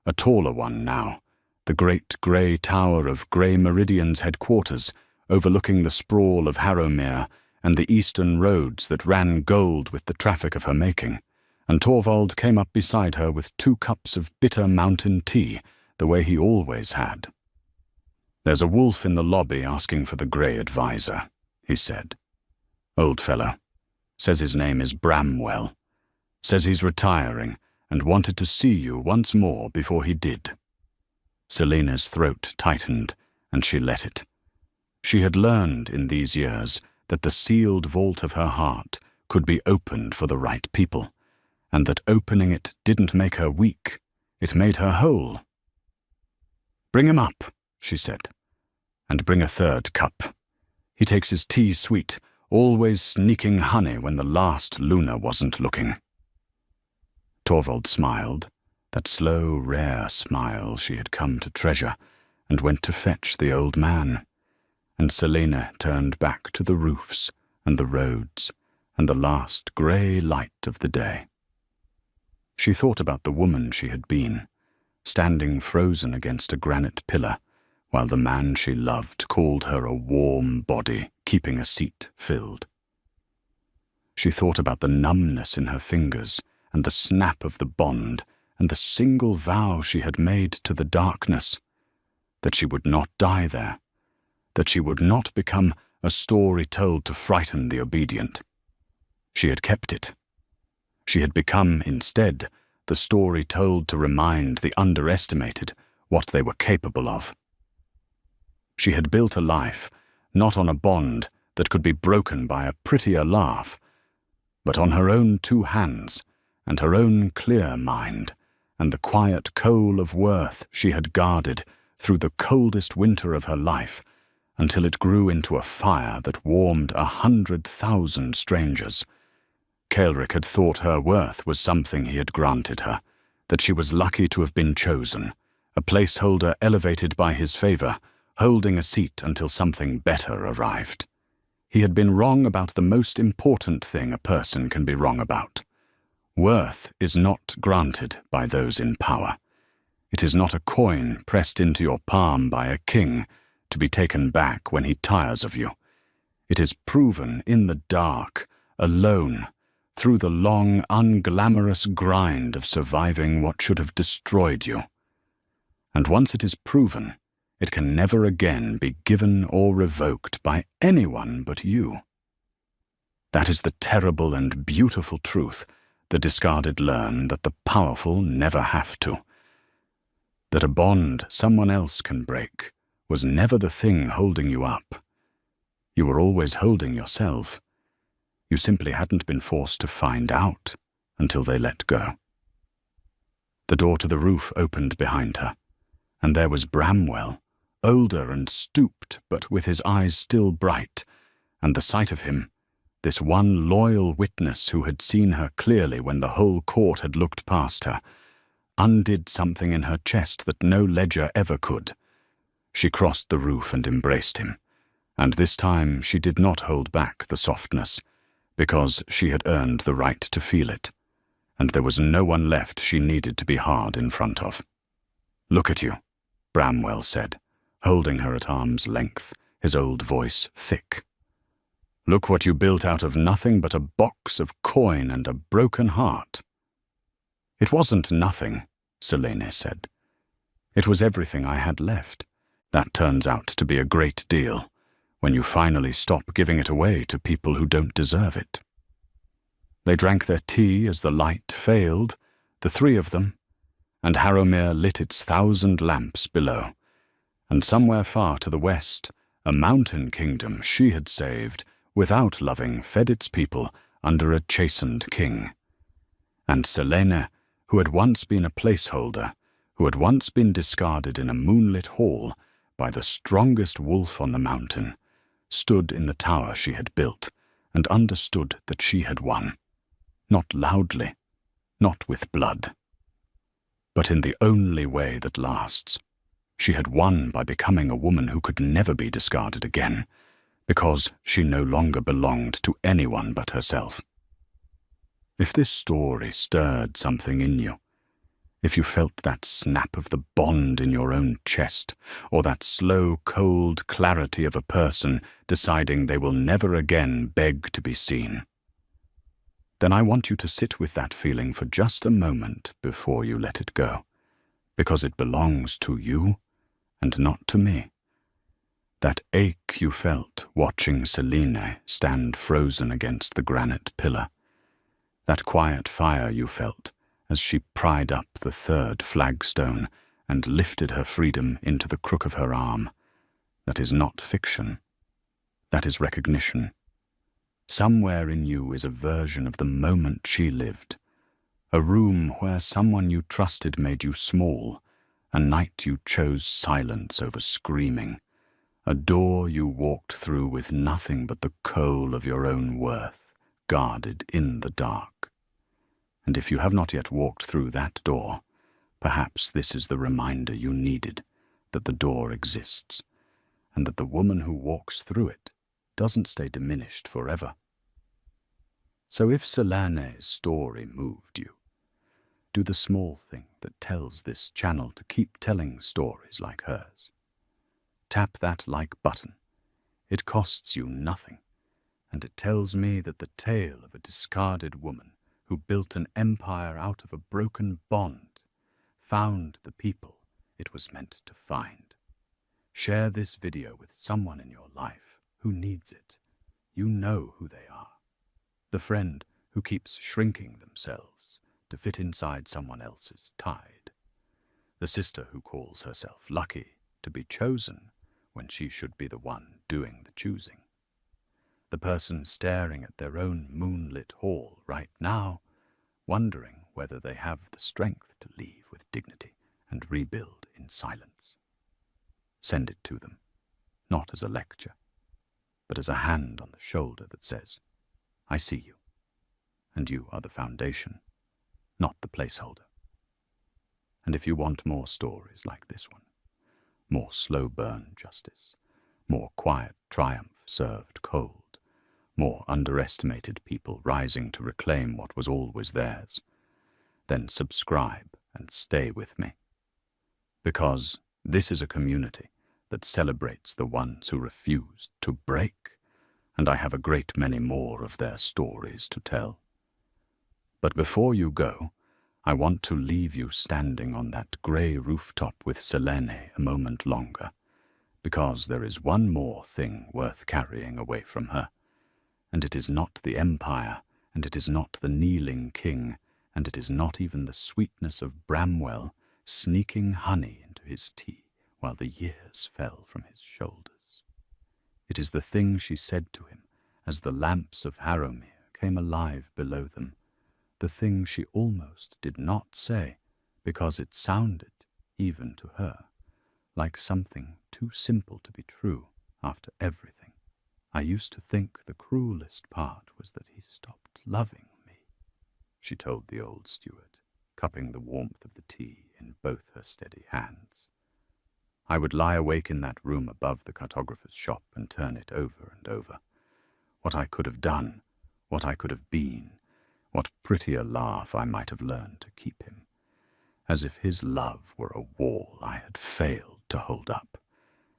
a taller one now, the great grey tower of Grey Meridian's headquarters, overlooking the sprawl of Harrowmere and the eastern roads that ran gold with the traffic of her making, and Torvald came up beside her with 2 cups of bitter mountain tea, the way he always had. "There's a wolf in the lobby asking for the Grey advisor," he said. "Old fellow, Says his name is Bramwell. Says he's retiring and wanted to see you once more before he did." Selena's throat tightened, and she let it. She had learned in these years that the sealed vault of her heart could be opened for the right people, and that opening it didn't make her weak, it made her whole. "Bring him up," she said, "and bring a third cup. He takes his tea sweet, always sneaking honey when the last Luna wasn't looking." Torvald smiled, that slow, rare smile she had come to treasure, and went to fetch the old man. And Selena turned back to the roofs and the roads and the last grey light of the day. She thought about the woman she had been, standing frozen against a granite pillar, while the man she loved called her a warm body keeping a seat filled. She thought about the numbness in her fingers and the snap of the bond and the single vow she had made to the darkness, that she would not die there, that she would not become a story told to frighten the obedient. She had kept it. She had become, instead, the story told to remind the underestimated what they were capable of. She had built a life not on a bond that could be broken by a prettier laugh, but on her own 2 hands and her own clear mind and the quiet coal of worth she had guarded through the coldest winter of her life until it grew into a fire that warmed 100,000 strangers. Kaelric had thought her worth was something he had granted her, that she was lucky to have been chosen, a placeholder elevated by his favor, holding a seat until something better arrived. He had been wrong about the most important thing a person can be wrong about. Worth is not granted by those in power. It is not a coin pressed into your palm by a king to be taken back when he tires of you. It is proven in the dark, alone, through the long, unglamorous grind of surviving what should have destroyed you. And once it is proven, it can never again be given or revoked by anyone but you. That is the terrible and beautiful truth the discarded learn that the powerful never have to. That a bond someone else can break was never the thing holding you up. You were always holding yourself. You simply hadn't been forced to find out until they let go. The door to the roof opened behind her, and there was Bramwell, older and stooped, but with his eyes still bright, and the sight of him, this one loyal witness who had seen her clearly when the whole court had looked past her, undid something in her chest that no ledger ever could. She crossed the roof and embraced him, and this time she did not hold back the softness, because she had earned the right to feel it, and there was no one left she needed to be hard in front of. "Look at you," Bramwell said, holding her at arm's length, his old voice thick. "Look what you built out of nothing but a box of coin and a broken heart." "It wasn't nothing," Selene said. "It was everything I had left. That turns out to be a great deal, when you finally stop giving it away to people who don't deserve it." They drank their tea as the light failed, the 3 of them, and Harrowmere lit its 1,000 lamps below, and somewhere far to the west, a mountain kingdom she had saved without loving fed its people under a chastened king. And Selene, who had once been a placeholder, who had once been discarded in a moonlit hall by the strongest wolf on the mountain, stood in the tower she had built and understood that she had won. Not loudly, not with blood, but in the only way that lasts. She had won by becoming a woman who could never be discarded again, because she no longer belonged to anyone but herself. If this story stirred something in you, if you felt that snap of the bond in your own chest, or that slow, cold clarity of a person deciding they will never again beg to be seen, then I want you to sit with that feeling for just a moment before you let it go, because it belongs to you and not to me. That ache you felt watching Selene stand frozen against the granite pillar. That quiet fire you felt as she pried up the third flagstone and lifted her freedom into the crook of her arm. That is not fiction. That is recognition. Somewhere in you is a version of the moment she lived. A room where someone you trusted made you small. A night you chose silence over screaming. A door you walked through with nothing but the coal of your own worth, guarded in the dark. And if you have not yet walked through that door, perhaps this is the reminder you needed, that the door exists, and that the woman who walks through it doesn't stay diminished forever. So if Selene's story moved you, do the small thing that tells this channel to keep telling stories like hers. Tap that like button. It costs you nothing, and it tells me that the tale of a discarded woman who built an empire out of a broken bond found the people it was meant to find. Share this video with someone in your life who needs it. You know who they are. The friend who keeps shrinking themselves to fit inside someone else's tide. The sister who calls herself lucky to be chosen when she should be the one doing the choosing. The person staring at their own moonlit hall right now, wondering whether they have the strength to leave with dignity and rebuild in silence. Send it to them, not as a lecture, but as a hand on the shoulder that says, I see you, and you are the foundation, not the placeholder. And if you want more stories like this one, more slow burn justice, more quiet triumph served cold, more underestimated people rising to reclaim what was always theirs, then subscribe and stay with me. Because this is a community that celebrates the ones who refused to break, and I have a great many more of their stories to tell. But before you go, I want to leave you standing on that grey rooftop with Selene a moment longer, because there is one more thing worth carrying away from her, and it is not the empire, and it is not the kneeling king, and it is not even the sweetness of Bramwell sneaking honey into his tea while the years fell from his shoulders. It is the thing she said to him as the lamps of Harrowmere came alive below them, the thing she almost did not say, because it sounded, even to her, like something too simple to be true after everything. I used to think the cruelest part was that he stopped loving me, she told the old steward, cupping the warmth of the tea in both her steady hands. I would lie awake in that room above the cartographer's shop and turn it over and over. What I could have done, what I could have been, what prettier laugh I might have learned to keep him, as if his love were a wall I had failed to hold up,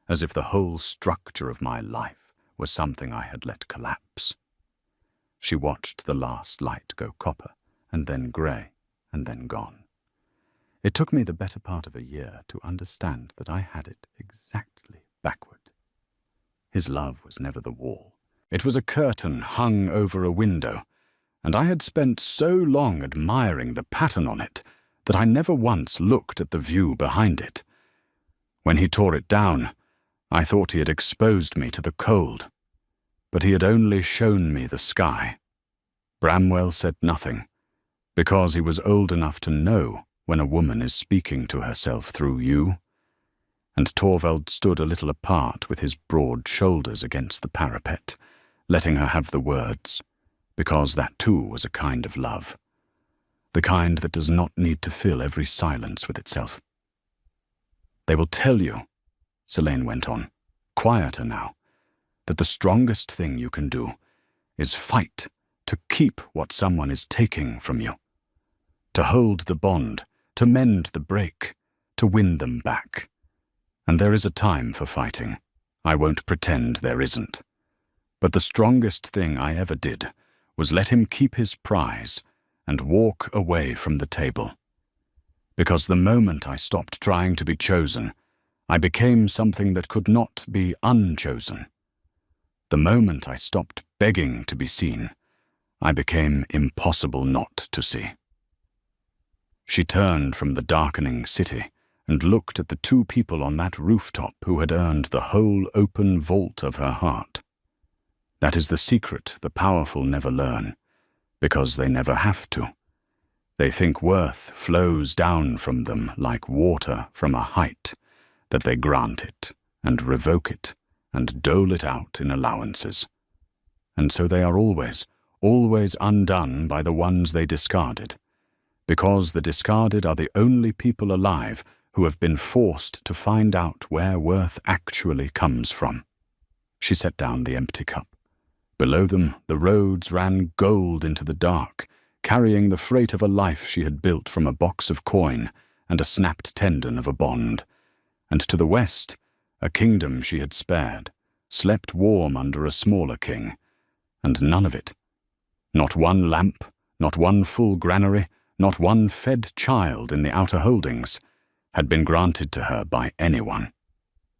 as if the whole structure of my life was something I had let collapse. She watched the last light go copper, and then grey, and then gone. It took me the better part of a year to understand that I had it exactly backward. His love was never the wall. It was a curtain hung over a window, and I had spent so long admiring the pattern on it that I never once looked at the view behind it. When he tore it down, I thought he had exposed me to the cold, but he had only shown me the sky. Bramwell said nothing, because he was old enough to know when a woman is speaking to herself through you, and Torvald stood a little apart with his broad shoulders against the parapet, letting her have the words, because that too was a kind of love, the kind that does not need to fill every silence with itself. They will tell you, Selene went on, quieter now, that the strongest thing you can do is fight to keep what someone is taking from you, to hold the bond, to mend the break, to win them back. And there is a time for fighting. I won't pretend there isn't. But the strongest thing I ever did was let him keep his prize and walk away from the table. Because the moment I stopped trying to be chosen, I became something that could not be unchosen. The moment I stopped begging to be seen, I became impossible not to see. She turned from the darkening city and looked at the two people on that rooftop who had earned the whole open vault of her heart. That is the secret the powerful never learn, because they never have to. They think worth flows down from them like water from a height, that they grant it and revoke it and dole it out in allowances. And so they are always undone by the ones they discarded, because the discarded are the only people alive who have been forced to find out where worth actually comes from. She set down the empty cup. Below them, the roads ran gold into the dark, carrying the freight of a life she had built from a box of coin and a snapped tendon of a bond. And to the west, a kingdom she had spared, slept warm under a smaller king, and none of it. Not one lamp, not one full granary, not one fed child in the outer holdings had been granted to her by anyone.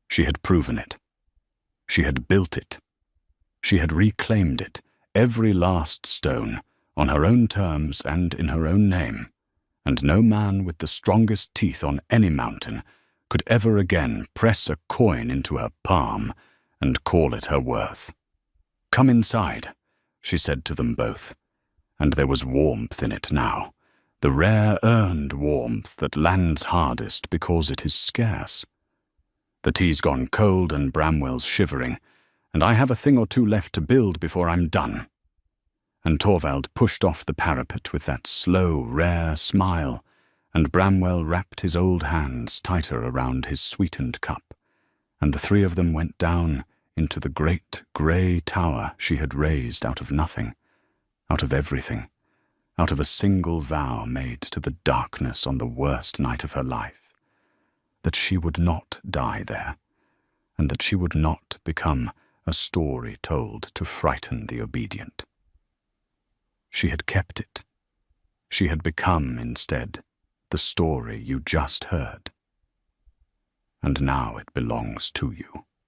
She had proven it. She had built it. She had reclaimed it, every last stone, on her own terms and in her own name, and no man with the strongest teeth on any mountain could ever again press a coin into her palm and call it her worth. "Come inside," she said to them both, and there was warmth in it now, the rare earned warmth that lands hardest because it is scarce. "The tea's gone cold and Bramwell's shivering, and I have a thing or two left to build before I'm done." And Torvald pushed off the parapet with that slow, rare smile, and Bramwell wrapped his old hands tighter around his sweetened cup, and the three of them went down into the great grey tower she had raised out of nothing, out of everything, out of a single vow made to the darkness on the worst night of her life, that she would not die there, and that she would not become a story told to frighten the obedient. She had kept it. She had become, instead, the story you just heard. And now it belongs to you.